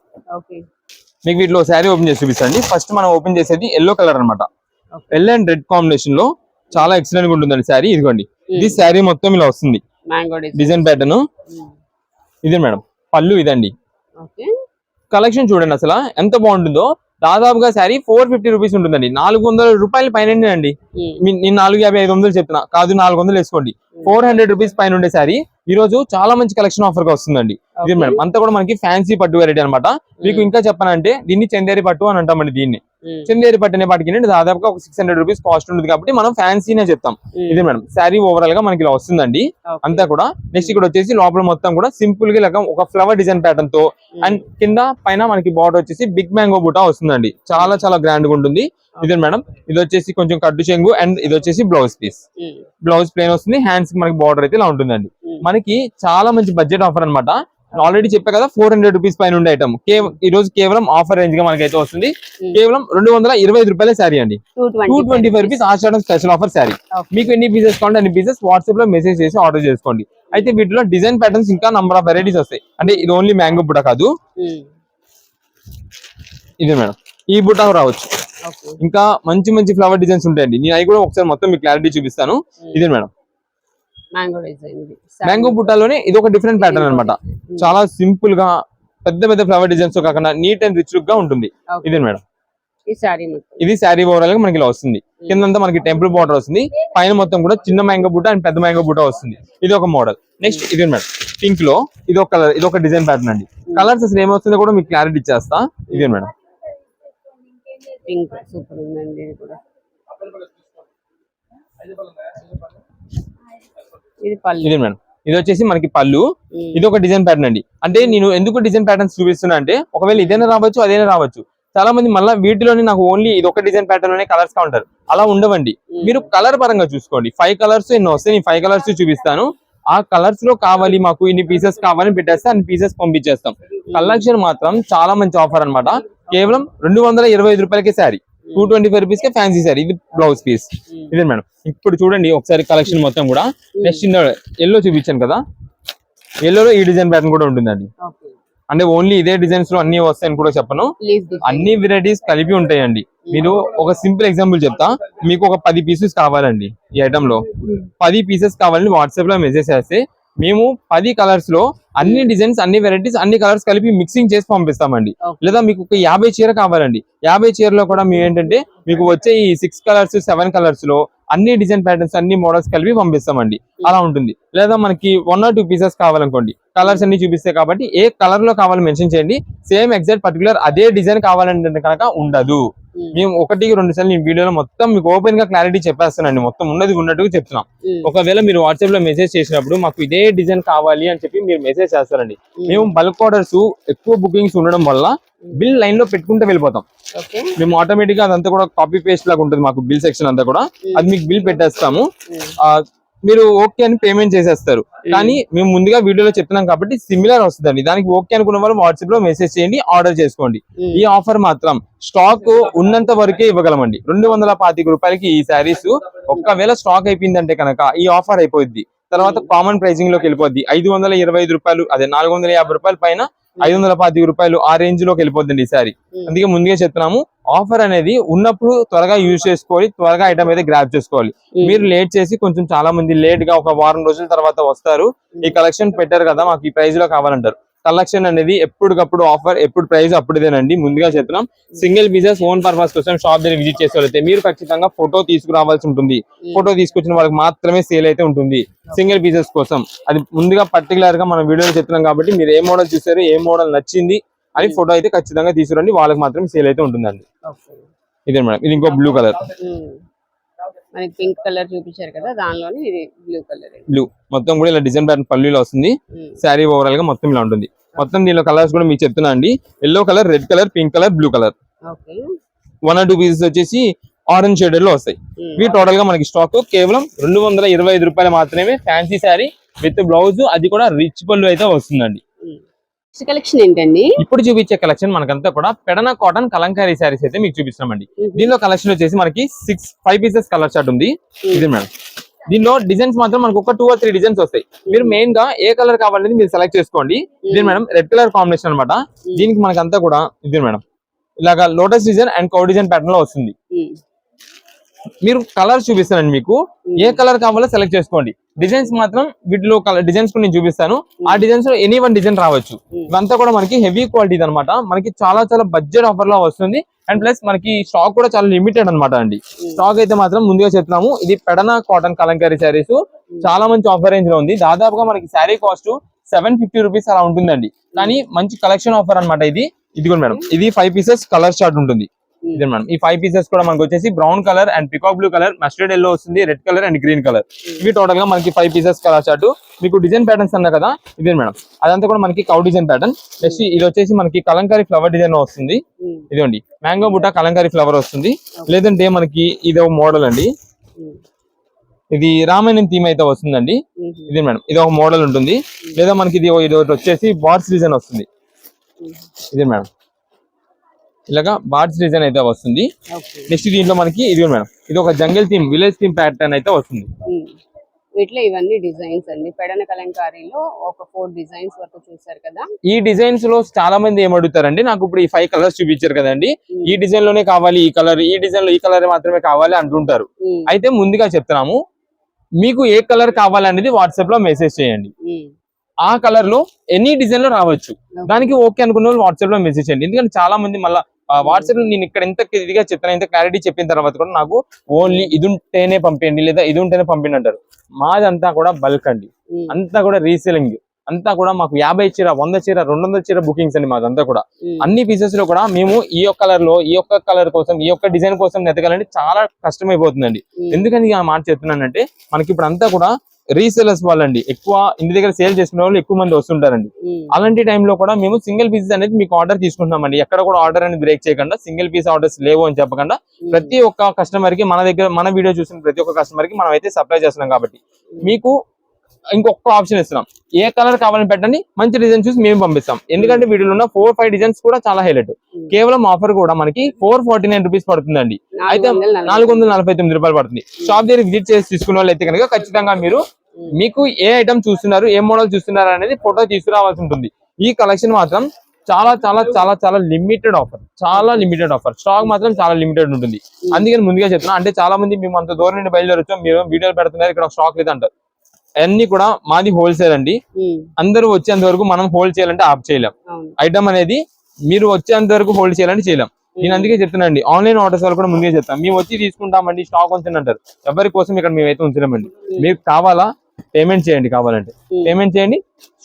మీకు వీటిలో శారీ ఓపెన్ చేసి చూపిస్తాండి ఫస్ట్ మనం ఓపెన్ చేసేది ఎల్లో కలర్ అనమాట ఎల్లో అండ్ రెడ్ కాంబినేషన్ లో చాలా ఎక్సలెంట్ గా ఉంటుందండి శారీ ఇదిగోండి ఇది శారీ మొత్తం ఇలా వస్తుంది డిజైన్ ప్యాటర్న్ ఇది మేడం పళ్ళు ఇదండి కలెక్షన్ చూడండి అసలు ఎంత బాగుంటుందో దాదాపుగా శారీ 450 రూపీస్ ఉంటుందండి. 400 రూపాయల పైన అండి. నేను 450, 500 చెప్తున్నా కాదు, 400 వేసుకోండి. 400 రూపీస్ పైన ఉండే శారీ ఈ రోజు చాలా మంచి కలెక్షన్ ఆఫర్ గా వస్తుందండి. ఇది మేడం అంతా కూడా మనకి ఫ్యాన్సీ పట్టు వెరైటీ అనమాట. మీకు ఇంకా చెప్పాలంటే దీన్ని చందేరి పట్టు అని అంటామండి. దీన్ని చందేరి పట్టు అనే పాటికి దాదాపుగా ఒక 600 రూపీస్ కాస్ట్ ఉంటుంది కాబట్టి మనం ఫ్యాన్సీనే చెప్తాం. ఇది మేడం శారీ ఓవరాల్ గా మనకి ఇలా వస్తుందండి అంతా కూడా. నెక్స్ట్ ఇక్కడ వచ్చేసి లోపల మొత్తం కూడా సింపుల్ గా ఇలా ఒక ఫ్లవర్ డిజైన్ ప్యాటర్న్ తో అండ్ కింద పైన మనకి బార్డర్ వచ్చేసి బిగ్ మ్యాంగో బూటా వస్తుందండి. చాలా చాలా గ్రాండ్ గా ఉంటుంది. ఇదే మేడం ఇది వచ్చేసి కొంచెం కట్టు చెంగు అండ్ ఇది వచ్చేసి బ్లౌజ్ పీస్. బ్లౌజ్ ప్లేన్ వస్తుంది. హ్యాండ్స్ కి మనకి బార్డర్ అయితే ఇలా ఉంటుందండి. మనకి చాలా మంచి బడ్జెట్ ఆఫర్ అనమాట. ఆల్రెడీ చెప్పా కదా 400 రూపీస్ పైన ఉండే ఐటమ్ ఈ రోజు కేవలం ఆఫర్ రేంజ్ గా మనకైతే వస్తుంది. కేవలం 225 రూపాయల శారీ అండి. 225 రూపీస్ ఆషాఢం స్పెషల్ ఆఫర్ శారీ. మీకు ఎన్ని పీసెస్ కావాలంటే అన్ని పీసెస్ వాట్సాప్ లో మెసేజ్ చేసి ఆర్డర్ చేసుకోండి. అయితే వీటిలో డిజైన్ ప్యాటర్న్స్ ఇంకా నంబర్ ఆఫ్ వెరైటీస్ వస్తాయి. అంటే ఇది ఓన్లీ మ్యాంగో బుట్ట కాదు, ఇది మేడం ఈ బుట్ట రావచ్చు. ఇంకా మంచి మంచి ఫ్లవర్ డిజైన్స్ ఉంటాయండి. నేను అవి కూడా ఒకసారి మొత్తం మీకు క్లారిటీ చూపిస్తాను. ఇదే మేడం మ్యాంగో బుట్టాలోనే ఇది ఒక డిఫరెంట్ ప్యాటర్న్ అనమాట. చాలా సింపుల్ గా పెద్ద పెద్ద ఫ్లవర్ డిజైన్స్ కాకుండా నీట్ అండ్ రిచ్ లుక్ గా ఉంటుంది. ఇదే మేడం ఇది శారీ ఓవరాల్ గా మనకి ఇలా వస్తుంది. కిందంతా మనకి టెంపుల్ బార్డర్ వస్తుంది. పైన మొత్తం కూడా చిన్న మ్యాంగో బుట్ట అండ్ పెద్ద మ్యాంగో బుట్ట వస్తుంది. ఇది ఒక మోడల్. నెక్స్ట్ ఇది మేడం పింక్ లో ఇది ఒక కలర్, ఇది ఒక డిజైన్ ప్యాటర్న్ అండి. కలర్స్ అసలు ఏమవుతుందో కూడా మీకు క్లారిటీ ఇచ్చేస్తా. ఇదే మేడం పింక్ సూపర్ ఉందండి. ఇది కూడా ఇది మేడం ఇది వచ్చేసి మనకి పళ్ళు. ఇది ఒక డిజైన్ ప్యాటర్న్ అండి. అంటే నేను ఎందుకు డిజైన్ ప్యాటర్న్స్ చూపిస్తున్నా అంటే ఒకవేళ ఇదైనా రావచ్చు అదైనా రావచ్చు. చాలా మంది మళ్ళీ వీటిలోనే నాకు ఓన్లీ ఇది ఒక డిజైన్ ప్యాటర్న్ లోనే కలర్స్ గా ఉంటారు. అలా ఉండవండి. మీరు కలర్ పరంగా చూసుకోండి. 5 కలర్స్ ఎన్నో వస్తాయి. నేను 5 కలర్స్ చూపిస్తాను. ఆ కలర్స్ లో కావాలి మాకు ఇన్ని పీసెస్ కావాలని పెట్టేస్తే అన్ని పీసెస్ పంపించేస్తాం. కలెక్షన్ మాత్రం చాలా మంచి ఆఫర్ అనమాట. కేవలం 225 రూపాయలకే శారీ. 225 రూపీస్ కే ఫ్యాన్సీ శారీ. ఇది బ్లౌజ్ పీస్. ఇదే మేడం ఇప్పుడు చూడండి ఒకసారి కలెక్షన్ మొత్తం కూడా. నెక్స్ట్ ఎల్లో చూపించాను కదా, ఎల్లోలో ఈ డిజైన్ ప్యాటర్న్ కూడా ఉంటుందండి. అంటే ఓన్లీ ఇదే డిజైన్స్ లో అన్ని వస్తాయని కూడా చెప్పను, అన్ని వెరైటీస్ కలిపి ఉంటాయండి. మీరు ఒక సింపుల్ ఎగ్జాంపుల్ చెప్తా. మీకు ఒక 10 పీసెస్ కావాలండి. ఈ ఐటమ్ లో 10 పీసెస్ కావాలని వాట్సాప్ లో మెసేజ్ చేస్తే మేము 10 కలర్స్ లో అన్ని డిజైన్స్ అన్ని వెరైటీస్ అన్ని కలర్స్ కలిపి మిక్సింగ్ చేసి పంపిస్తామండి. లేదా మీకు ఒక 50 చీర కావాలండి. 50 చీరలో కూడా మేము ఏంటంటే మీకు వచ్చే ఈ 6 కలర్స్ 7 కలర్స్ లో అన్ని డిజైన్ ప్యాటర్న్స్ అన్ని మోడల్స్ కలిపి పంపిస్తామండి. అలా ఉంటుంది. లేదా మనకి 1 or 2 పీసెస్ కావాలనుకోండి, కలర్స్ అన్ని చూపిస్తాయి కాబట్టి ఏ కలర్ లో కావాలని మెన్షన్ చేయండి. సేమ్ ఎగ్జాక్ట్ పర్టికులర్ అదే డిజైన్ కావాలంటే కనుక ఉండదు. మేము 1-2 సార్లు ఈ వీడియోలో మొత్తం మీకు ఓపెన్ గా క్లారిటీ చెప్పేస్తానండి. మొత్తం ఉన్నది ఉన్నట్టుగా చెప్తున్నాం. ఒకవేళ మీరు వాట్సాప్ లో మెసేజ్ చేసినప్పుడు మాకు ఇదే డిజైన్ కావాలి అని చెప్పి మీరు మెసేజ్ చేస్తారండి. మేము బల్క్ ఆర్డర్స్ ఎక్కువ బుకింగ్స్ ఉండడం వల్ల బిల్ లైన్ లో పెట్టుకుంటూ వెళ్ళిపోతాం. మేము ఆటోమేటిక్ గా అదంతా కూడా కాపీ పేస్ట్ లాగా ఉంటుంది. మాకు బిల్ సెక్షన్ అంతా కూడా అది మీకు బిల్ పెట్టేస్తాము. మీరు ఓకే అని పేమెంట్ చేసేస్తారు. కానీ మేము ముందుగా వీడియోలో చెప్తున్నాం కాబట్టి సిమిలర్ వస్తుందండి. దానికి ఓకే అనుకున్న వాళ్ళు వాట్సాప్ లో మెసేజ్ చేయండి, ఆర్డర్ చేసుకోండి. ఈ ఆఫర్ మాత్రం స్టాక్ ఉన్నంత వరకే ఇవ్వగలమండి. 225 రూపాయలకి ఈ శారీస్. ఒక్కవేళ స్టాక్ అయిపోయిందంటే కనుక ఈ ఆఫర్ అయిపోద్ది. తర్వాత కామన్ ప్రైజింగ్ లోకి వెళ్ళిపోద్ది. 525 రూపాయలు, అదే 450 రూపాయలు పైన 525 రూపాయలు ఆ రేంజ్ లోకి వెళ్ళిపోద్దండి ఈ శారీ. అందుకే ముందుగా చెప్తున్నాము, ఆఫర్ అనేది ఉన్నప్పుడు త్వరగా యూజ్ చేసుకోవాలి, త్వరగా ఐటమ్ అయితే గ్రాప్ చేసుకోవాలి. మీరు లేట్ చేసి కొంచెం చాలా మంది లేట్ గా ఒక వారం రోజుల తర్వాత వస్తారు. ఈ కలెక్షన్ పెట్టారు కదా మాకు ఈ ప్రైస్ లో కావాలంటారు. కలెక్షన్ అనేది ఎప్పటికప్పుడు ఆఫర్, ఎప్పుడు ప్రైస్ అప్పుడుదేనండి. ముందుగా చెప్తున్నాం. సింగిల్ పీసెస్ ఓన్ పర్పస్ కోసం షాప్ దగ్గర విజిట్ చేసేవాళ్ళైతే మీరు ఖచ్చితంగా ఫోటో తీసుకురావాల్సి ఉంటుంది. ఫోటో తీసుకొచ్చిన వాళ్ళకి మాత్రమే సేల్ అయితే ఉంటుంది సింగిల్ పీసెస్ కోసం. అది ముందుగా పర్టికులర్ గా మనం వీడియోలో చెప్తున్నాం కాబట్టి మీరు ఏ మోడల్ చూసారు, ఏ మోడల్ నచ్చింది అని ఫోటో అయితే ఖచ్చితంగా తీసుకురండి. వాళ్ళకి మాత్రమే సేల్ అయితే ఉంటుందండి. ఇదే మేడం ఇది ఇంకో బ్లూ కలర్. మనకి పింక్ కలర్ చూపించారు కదా, దానిలోనే ఇది బ్లూ కలర్. బ్లూ మొత్తం కూడా ఇలా డిజైన్ ప్యాటర్న్ పల్లీలో వస్తుంది. శారీ ఓవరాల్ గా మొత్తం ఇలా ఉంటుంది. మొత్తం దీనిలో కలర్స్ కూడా మీకు చెప్తున్నా అండి. Yellow colour, red colour, pink colour, blue colour. 1 or 2 pieces వచ్చేసి ఆరెంజ్ షేడెడ్ లో వస్తాయి. ఇవి టోటల్ గా మనకి స్టాక్ కేవలం 225 రూపాయలు మాత్రమే. ఫ్యాన్సీ శారీ విత్ బ్లౌజ్, అది కూడా రిచ్ పళ్ళు అయితే వస్తుందండి. కలెక్షన్ ఏంటండి ఇప్పుడు చూపించే కలెక్షన్ మనకంతా కూడా పెడన కాటన్ కలంకారీ శారీస్ అయితే మీకు చూపిస్తామండి. దీనిలో కలెక్షన్ వచ్చేసి మనకి 5 పీసెస్ కలర్ చార్ట్ ఉంది. ఇది మేడం దీనిలో డిజైన్స్ మాత్రం మనకు ఒక 2 or 3 డిజైన్స్ వస్తాయి. మీరు మెయిన్ గా ఏ కలర్ కావాలనేది మీరు సెలెక్ట్ చేసుకోండి. ఇది మేడం రెడ్ కలర్ కాంబినేషన్ అనమాట. దీనికి మనకంతా కూడా ఇది మేడం ఇలాగా lotus design and cow design pattern లో వస్తుంది. మీరు కలర్ చూపిస్తానండి. మీకు ఏ కలర్ కావాలో సెలెక్ట్ చేసుకోండి. డిజైన్స్ మాత్రం వీటిలో కలర్ డిజైన్స్ కూడా నేను చూపిస్తాను. ఆ డిజైన్స్ లో ఎనీ 1 డిజైన్ రావచ్చు. ఇవంతా కూడా మనకి హెవీ క్వాలిటీ అనమాట. మనకి చాలా చాలా బడ్జెట్ ఆఫర్ లో వస్తుంది. అండ్ ప్లస్ మనకి స్టాక్ కూడా చాలా లిమిటెడ్ అన్నమాట అండి. స్టాక్ అయితే మాత్రం ముందుగా చెప్తున్నాము, ఇది పెడన కాటన్ కలంకారీ శారీస్ చాలా మంచి ఆఫర్ రేంజ్ లో ఉంది. దాదాపుగా మనకి శారీ కాస్ట్ 750 రూపీస్ అలా ఉంటుందండి. కానీ మంచి కలెక్షన్ ఆఫర్ అన్నమాట ఇది. ఇదిగోండి మేడం, ఇది 5 పీసెస్ కలర్ చార్ట్ ఉంటుంది. ఇదే మేడం, ఈ 5 పీసెస్ కూడా మనకి వచ్చేసి brown colour and peacock blue colour, mustard yellow వస్తుంది, red colour and green colour. ఇవి టోటల్ గా మనకి 5 పీసెస్ కలర్ చార్ట్. మీకు డిజైన్ ప్యాటర్న్స్ అన్నా కదా, ఇదే మేడం, అదంతా కూడా మనకి కౌ డిజైన్ ప్యాటర్న్. నెక్స్ట్ ఇది వచ్చేసి మనకి కలంకారీ ఫ్లవర్ డిజైన్ వస్తుంది. ఇదిగోండి మ్యాంగో బుట్ట కలంకారీ ఫ్లవర్ వస్తుంది. లేదంటే మనకి ఇది ఒక మోడల్ అండి, ఇది రామాయణం థీమ్ అయితే వస్తుందండి. ఇదే మేడం, ఇది ఒక మోడల్ ఉంటుంది. లేదా మనకి ఇది వచ్చేసి బార్డ్స్ డిజైన్ వస్తుంది. ఇదే మేడం, ఇలాగా బార్డ్స్ డిజైన్ అయితే వస్తుంది. నెక్స్ట్ దీంట్లో మనకి ఇది మేడం, ఇది ఒక జంగల్ థీమ్ విలేజ్ థీమ్ ప్యాటర్న్ అయితే వస్తుంది. వీటిలో ఇవన్నీ డిజైన్స్ అండి. పెడన కలంకారీలో ఒక 4 డిజైన్స్ వరకు చూసారు కదా. ఈ డిజైన్స్ లో చాలా మంది ఏమడుగుతారండి, నాకు ఇప్పుడు ఈ 5 కలర్స్ చూపించారు కదండి, ఈ డిజైన్ లోనే కావాలి, ఈ కలర్, ఈ డిజైన్ లో ఈ కలర్ మాత్రమే కావాలి అంటుంటారు. అయితే ముందుగా చెప్తున్నాము, మీకు ఏ కలర్ కావాలనేది వాట్సాప్ లో మెసేజ్ చేయండి. ఆ కలర్ లో ఎనీ డిజైన్ లో రావచ్చు. దానికి ఓకే అనుకున్న వాళ్ళు వాట్సాప్ లో మెసేజ్ చేయండి. ఎందుకంటే చాలా మంది మళ్ళీ వాట్సాప్ లో నేను ఇక్కడ ఎంత ఇదిగా చెప్తాను, ఎంత క్లారిటీ చెప్పిన తర్వాత కూడా నాకు ఓన్లీ ఇది ఉంటేనే పంపేయండి లేదా ఇది ఉంటేనే పంపిండి అంటారు. మాదంతా కూడా బల్క్ అండి, అంతా కూడా రీసేలింగ్, అంతా కూడా మాకు 50 చీర, 100 చీర, 200 చీర బుకింగ్స్ అండి మాదంతా కూడా. అన్ని పీసెస్ లో కూడా మేము ఈ యొక్క కలర్ లో ఈ యొక్క కలర్ కోసం ఈ యొక్క డిజైన్ కోసం నెతకాలంటే చాలా కష్టమైపోతుందండి. ఎందుకని ఆ మాట చెప్తున్నానంటే, మనకి ఇప్పుడు అంతా కూడా రీసేలర్స్ వాళ్ళండి, ఎక్కువ ఇంటి దగ్గర సేల్ చేసుకునే వాళ్ళు ఎక్కువ మంది వస్తుంటారండి. అలాంటి టైంలో కూడా మేము సింగిల్ పీసెస్ అనేది మీకు ఆర్డర్ తీసుకుంటున్నామండి. ఎక్కడ కూడా ఆర్డర్ అనేది బ్రేక్ చేయకుండా, సింగిల్ పీస్ ఆర్డర్స్ లేవు అని చెప్పకుండా ప్రతి ఒక్క కస్టమర్ కి మన దగ్గర మన వీడియో చూసిన ప్రతి ఒక్క కస్టమర్ కి మనం అయితే సప్లై చేస్తున్నాం. కాబట్టి మీకు ఇంకొక ఆప్షన్ ఇస్తున్నాం, ఏ కలర్ కావాలని పెట్టండి, మంచి డిజైన్ చూసి మేము పంపిస్తాం. ఎందుకంటే వీడియోలో ఉన్న 4-5 డిజైన్స్ కూడా చాలా హైలైట్. కేవలం ఆఫర్ కూడా మనకి 449 రూపీస్ పడుతుందండి. అయితే 449 రూపాయలు పడుతుంది. షాప్ దగ్గర విజిట్ చేసి తీసుకున్న వాళ్ళు అయితే కనుక ఖచ్చితంగా మీరు మీకు ఏ ఐటమ్ చూస్తున్నారు, ఏ మోడల్ చూస్తున్నారు అనేది ఫోటో తీసుకురావాల్సి ఉంటుంది. ఈ కలెక్షన్ మాత్రం చాలా చాలా చాలా చాలా లిమిటెడ్ ఆఫర్, చాలా లిమిటెడ్ ఆఫర్. స్టాక్ మాత్రం చాలా లిమిటెడ్ ఉంటుంది. అందుకని ముందుగా చెప్తున్నా, అంటే చాలా మంది మేము అంత దూరం నుండి బయలుదేరొచ్చాం, మీరు వీడియోలు పెడుతున్నారు, ఇక్కడ స్టాక్ లేదంటారు. అన్ని కూడా మాది హోల్సేల్ అండి. అందరూ వచ్చేంత వరకు మనం హోల్డ్ చేయాలంటే ఆఫ్ చేయలేం. ఐటమ్ అనేది మీరు వచ్చేంత వరకు హోల్డ్ చేయాలంటే చేయలేం. నేను అందుకే చెప్తున్నానండి, ఆన్లైన్ ఆర్డర్స్ వాళ్ళు కూడా ముందుగా చెప్తాం, మేము వచ్చి తీసుకుంటామండి, స్టాక్ ఉంచండి అంటారు. ఎవరి కోసం ఇక్కడ మేమైతే ఉంచలేమండి. మీకు కావాలా పేమెంట్ చేయండి, కావాలంటే పేమెంట్ చేయండి,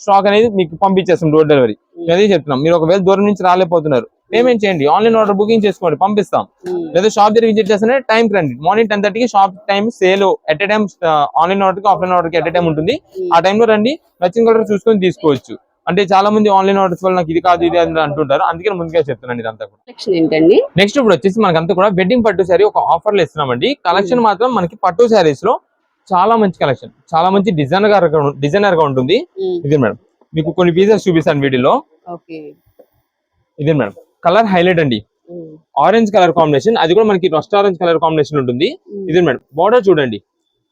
స్టాక్ అనేది మీకు పంపించేస్తాం డోర్ డెలివరీ. అదే చెప్తున్నాం, మీరు ఒకవేళ దూరం నుంచి రాలేకపోతున్నారు, పేమెంట్ చేయండి, ఆన్లైన్ ఆర్డర్ బుకింగ్ చేసుకోండి, పంపిస్తాం. లేదా షాప్ దగ్గర విజిట్ చేస్తే టైం రండి. మార్నింగ్ 10:30కి shop time sale at time, online order కి ఆఫ్లైన్ ఆర్డర్ కి ఎట్ టైం ఉంటుంది. ఆ టైంలో రండి, నచ్చిన కలర్ చూసుకొని తీసుకోవచ్చు. అంటే చాలా మంది ఆన్లైన్ ఆర్డర్స్ వల్ల నాకు ఇది కాదు ఇది అని అంటుంటారు. అందుకని ముందుగా చెప్తున్నాను ఇదంతా కూడా. నెక్స్ట్ ఇప్పుడు వచ్చేసి మనకంతా కూడా వెడ్డింగ్ పట్టు శారీ ఒక ఆఫర్ లో ఇస్తున్నామండి. కలెక్షన్ మాత్రం మనకి పట్టు శారీస్ లో చాలా మంచి కలెక్షన్, చాలా మంచి డిజైనర్ గా ఉంటుంది. ఇదే మేడం, మీకు కొన్ని పీసెస్ చూపిస్తాను వీడియోలో. ఇదే మేడం, కలర్ హైలైట్ అండి, ఆరెంజ్ కలర్ కాంబినేషన్, అది కూడా మనకి రస్ట్ ఆరెంజ్ కలర్ కాంబినేషన్ ఉంటుంది. ఇదే మేడం, బార్డర్ చూడండి,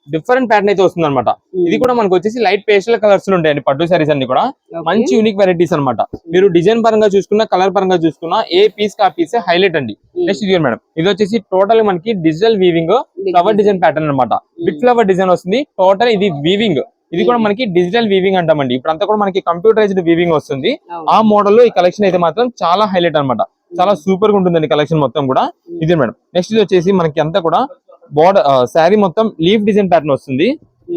డిఫరెంట్ ప్యాటర్న్ అయితే వస్తుంది అనమాట. ఇది కూడా మనకు వచ్చేసి లైట్ పేస్టల్ కలర్స్ ఉంటాయండి పట్టు సారీస్ అన్ని కూడా. మంచి యూనిక్ వెరైటీస్ అనమాట. మీరు డిజైన్ పరంగా చూసుకున్నా, కలర్ పరంగా చూసుకున్నా, ఏ పీస్ కా పీస్ హైలైట్ అండి. నెక్స్ట్ ఇది మేడం, ఇది వచ్చేసి టోటల్ మనకి digital weaving flower design pattern అనమాట. బిగ్ ఫ్లవర్ డిజైన్ వస్తుంది. టోటల్ ఇది వీవింగ్, ఇది కూడా మనకి డిజిటల్ వీవింగ్ అంటామండి. ఇప్పుడు అంతా కూడా మనకి కంప్యూటరైజ్డ్ వీవింగ్ వస్తుంది. ఆ మోడల్ లో ఈ కలెక్షన్ అయితే మాత్రం చాలా హైలైట్ అనమాట. చాలా సూపర్ గా ఉంటుందండి కలెక్షన్ మొత్తం కూడా. ఇదే మేడం, నెక్స్ట్ ఇది వచ్చేసి మనకి అంతా కూడా బోర్డర్ శారీ మొత్తం లీఫ్ డిజైన్ ప్యాటర్న్ వస్తుంది.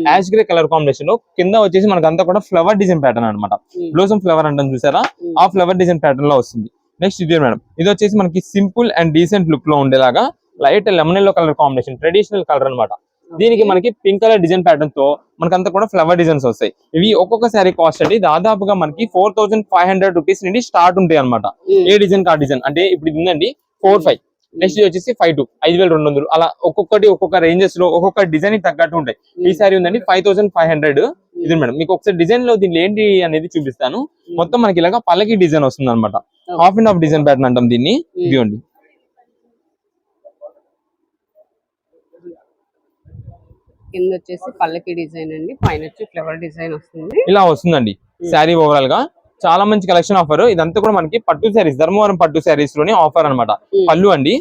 యాష్ గ్రే కలర్ కాంబినేషన్ లో కింద వచ్చేసి మనకి అంతా కూడా ఫ్లవర్ డిజైన్ ప్యాటర్న్ అనమాట. బ్లోసమ్ ఫ్లవర్ అంటాం చూసారా, ఆ ఫ్లవర్ డిజైన్ ప్యాటర్న్ లో వస్తుంది. నెక్స్ట్ ఇదే మేడం, ఇది వచ్చేసి మనకి సింపుల్ అండ్ డీసెంట్ లుక్ లో ఉండేలాగా light lemon yellow colour combination, traditional colour అనమాట. దీనికి మనకి పింక్ కలర్ డిజైన్ ప్యాటర్న్ తో మనకంతా కూడా ఫ్లవర్ డిజైన్స్ వస్తాయి. ఇవి ఒక్కొక్క శారీ కాస్ట్ అండి దాదాపుగా మనకి 4500 రూపీస్ నుండి స్టార్ట్ ఉంటాయి అనమాట. ఏ డిజైన్ కా డిజైన్, అంటే ఇప్పుడు ఇది ఉందండి 4-5, నెక్స్ట్ వచ్చేసి 5-2, 5200, అలా ఒక్కొక్కటి ఒక్కొక్క రేంజెస్ లో ఒక్కొక్క డిజైన్ తగ్గట్టు ఉంటాయి. ఈ సారీ ఉందండి 5500. ఇది మేడం, మీకు ఒకసారి డిజైన్ లో దీనిలో ఏంటి అనేది చూపిస్తాను. మొత్తం మనకి ఇలాగా పల్లకి డిజైన్ వస్తుంది అనమాట. Half and half design pattern అంటాం దీన్ని. ఇదిగోండి, కింద వచ్చేసి పల్లకి డిజైన్ అండి, పైన వచ్చి ఫ్లవర్ డిజైన్ వస్తుంది. ఇలా వస్తుందండి శారీ ఓవరాల్ గా. చాలా మంచి కలెక్షన్ ఆఫర్. ఇదంతా కూడా మనకి పట్టు శారీస్, ధర్మవరం పట్టు శారీస్ లోనే ఆఫర్ అనమాట. పళ్ళు అండి.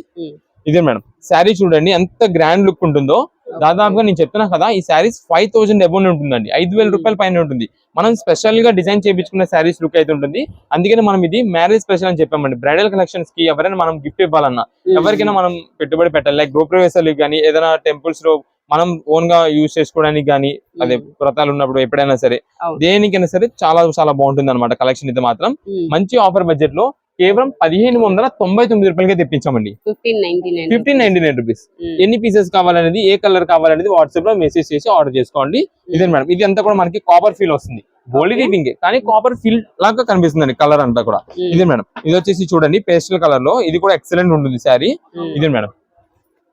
ఇదే మేడం, శారీ చూడండి ఎంత గ్రాండ్ లుక్ ఉంటుందో. దాదాపుగా నేను చెప్తున్నా కదా ఈ శారీస్ 5000 అబౌవ్ ఉంటుందండి, 5000 రూపాయల పైన ఉంటుంది. మనం స్పెషల్ గా డిజైన్ చేయించుకున్న శారీస్ లుక్ అయితే ఉంటుంది. అందుకని మనం ఇది మ్యారేజ్ స్పెషల్ అని చెప్పామండి. బ్రైడల్ కలెక్షన్స్ కి ఎవరైనా మనం గిఫ్ట్ ఇవ్వాలన్నా, ఎవరికైనా మనం పెట్టుబడి పెట్టాలి, లైక్ గృహప్రవేశాలు కానీ ఏదైనా టెంపుల్స్ లో మనం ఓన్ గా యూజ్ చేసుకోవడానికి కానీ, అదే వ్రతాలు ఉన్నప్పుడు ఎప్పుడైనా సరే దేనికైనా సరే చాలా చాలా బాగుంటుంది అనమాట. కలెక్షన్ అయితే మాత్రం మంచి ఆఫర్ బడ్జెట్ లో కేవలం 1599 రూపాయలకే తెప్పించామండి. 1599 రూపీస్. ఎన్ని పీసెస్ కావాలనేది, ఏ కలర్ కావాలనేది వాట్సాప్ లో మెసేజ్ చేసి ఆర్డర్ చేసుకోండి. ఇదే మేడం, ఇది అంతా కూడా మనకి కాపర్ ఫీల్ వస్తుంది, గోల్డ్ వీవింగ్ కానీ కాపర్ ఫీల్ లాగా కనిపిస్తుంది కలర్ అంతా కూడా. ఇదే మేడం, ఇది వచ్చేసి చూడండి పేస్టల్ కలర్ లో, ఇది కూడా ఎక్సలెంట్ ఉంటుంది శారీ. ఇదే మేడం,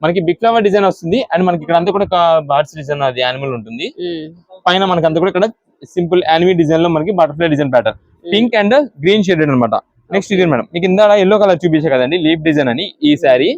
మనకి బిగ్ ఫ్లవర్ డిజైన్ వస్తుంది అండ్ మనకి ఇక్కడ అంతా కూడా బర్డ్స్ డిజైన్, అది యానిమల్ ఉంటుంది. పైన మనకి అంతా కూడా ఇక్కడ సింపుల్ యానిమీ డిజైన్ లో మనకి butterfly design pattern, pink and green shaded అనమాట. నెక్స్ట్ ఇది మేడం, మీకు ఇందా ఎల్లో కలర్ చూపించే కదండి లీఫ్ డిజైన్ అని, ఈ శారీ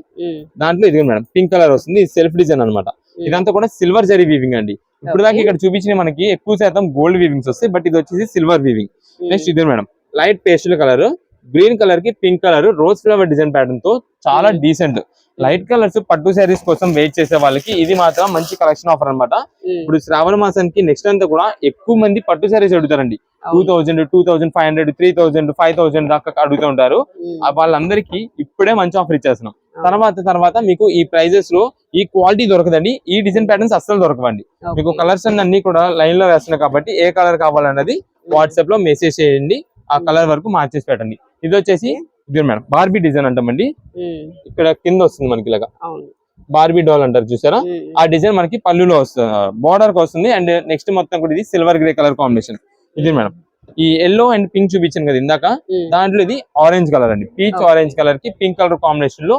దాంట్లో ఇది మేడం పింక్ కలర్ వస్తుంది, సెల్ఫ్ డిజైన్ అనమాట. ఇదంతా కూడా సిల్వర్ జరీ వీవింగ్ అండి. ఇప్పుడు దాకా ఇక్కడ చూపించిన మనకి ఎక్కువ శాతం గోల్డ్ వీవింగ్స్ వస్తాయి, బట్ ఇది వచ్చేసి సిల్వర్ వీవింగ్. నెక్స్ట్ ఇది madam, light pastel colour, green colour కి pink colour rose flower design pattern తో చాలా డీసెంట్ లైట్ కలర్స్ పట్టు శారీస్ కోసం వెయిట్ చేసే వాళ్ళకి ఇది మాత్రం మంచి కలెక్షన్ ఆఫర్ అనమాట. ఇప్పుడు శ్రావణ మాసానికి నెక్స్ట్ అంతా కూడా ఎక్కువ మంది పట్టు శారీస్ అడుగుతారండి. 2000, 2500, 3000, 5000 దాకా అడుగుతూ ఉంటారు. వాళ్ళందరికీ ఇప్పుడే మంచి ఆఫర్ ఇచ్చేస్తున్నాం. తర్వాత మీకు ఈ ప్రైజెస్ లో ఈ క్వాలిటీ దొరకదండి, ఈ డిజైన్ ప్యాటర్న్స్ అస్సలు దొరకవండి. మీకు కలర్స్ అన్ని కూడా లైన్ లో వేస్తున్నాయి కాబట్టి ఏ కలర్ కావాలన్నది వాట్సాప్ లో మెసేజ్ చేయండి, ఆ కలర్ వరకు మార్చేసి పెట్టండి. ఇది వచ్చేసి ఇది మేడం బార్బీ డిజైన్ అంటామండి. ఇక్కడ కింద వస్తుంది మనకి ఇలాగా బార్బీ డాల్ అంటారు చూసారా, ఆ డిజైన్ మనకి పళ్ళులో వస్తుంది, బోర్డర్ కి వస్తుంది. అండ్ నెక్స్ట్ మొత్తం కూడా ఇది సిల్వర్ గ్రే కలర్ కాంబినేషన్. ఇది మేడం, ఈ ఎల్లో అండ్ పింక్ చూపించాను కదా ఇందాక, దాంట్లో ఇది ఆరెంజ్ కలర్ అండి, పీచ్ ఆరెంజ్ కలర్ కి పింక్ కలర్ కాంబినేషన్ లో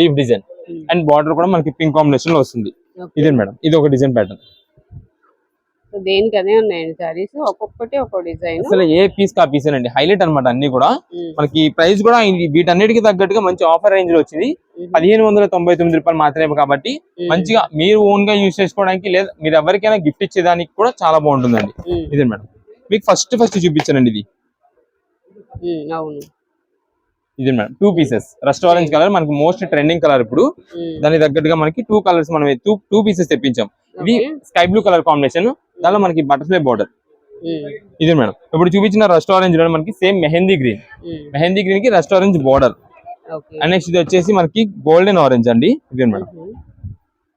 లీఫ్ డిజైన్ అండ్ బార్డర్ కూడా మనకి పింక్ కాంబినేషన్ లో వస్తుంది. ఇది మేడం, ఇది ఒక డిజైన్ ప్యాటర్న్. దేనికి అదే ఉన్నాయండి సారీస్, ఒక్కొక్కటి ఒక్కో డిజైన్, అసలు ఏ పీస్ కా పీస్ అండి, హైలైట్ అనమాట అన్ని కూడా. మనకి ప్రైస్ కూడా వీటన్నిటికి తగ్గట్టుగా మంచి ఆఫర్ రేంజ్ లో వచ్చింది. 1599 రూపాయలు మాత్రమే కాబట్టి మంచిగా మీరు ఓన్ గా యూజ్ చేసుకోవడానికి, లేదా మీరు ఎవరికైనా గిఫ్ట్ ఇచ్చేదానికి కూడా చాలా బాగుంటుందండి. ఇదే మేడం, మీకు ఫస్ట్ చూపించానండి ఇది. అవును, ఇది madam 2 pieces rust orange colour, మనకి మోస్ట్ ట్రెండింగ్ కలర్. ఇప్పుడు దానికి తగ్గట్టుగా మనకి 2 కలర్స్ మనం 2 పీసెస్ తెప్పించాం. ఇది స్కై బ్లూ కలర్ కాంబినేషన్, దానిలో మనకి బటర్ఫ్లై బోర్డర్. ఇది మేడం, ఇప్పుడు చూపించిన రస్ట్ ఆరెంజ్ లో మనకి సేమ్ మెహందీ గ్రీన్ కి rust orange border. And next ఇది వచ్చేసి మనకి గోల్డెన్ ఆరెంజ్ అండి. ఇది మేడం,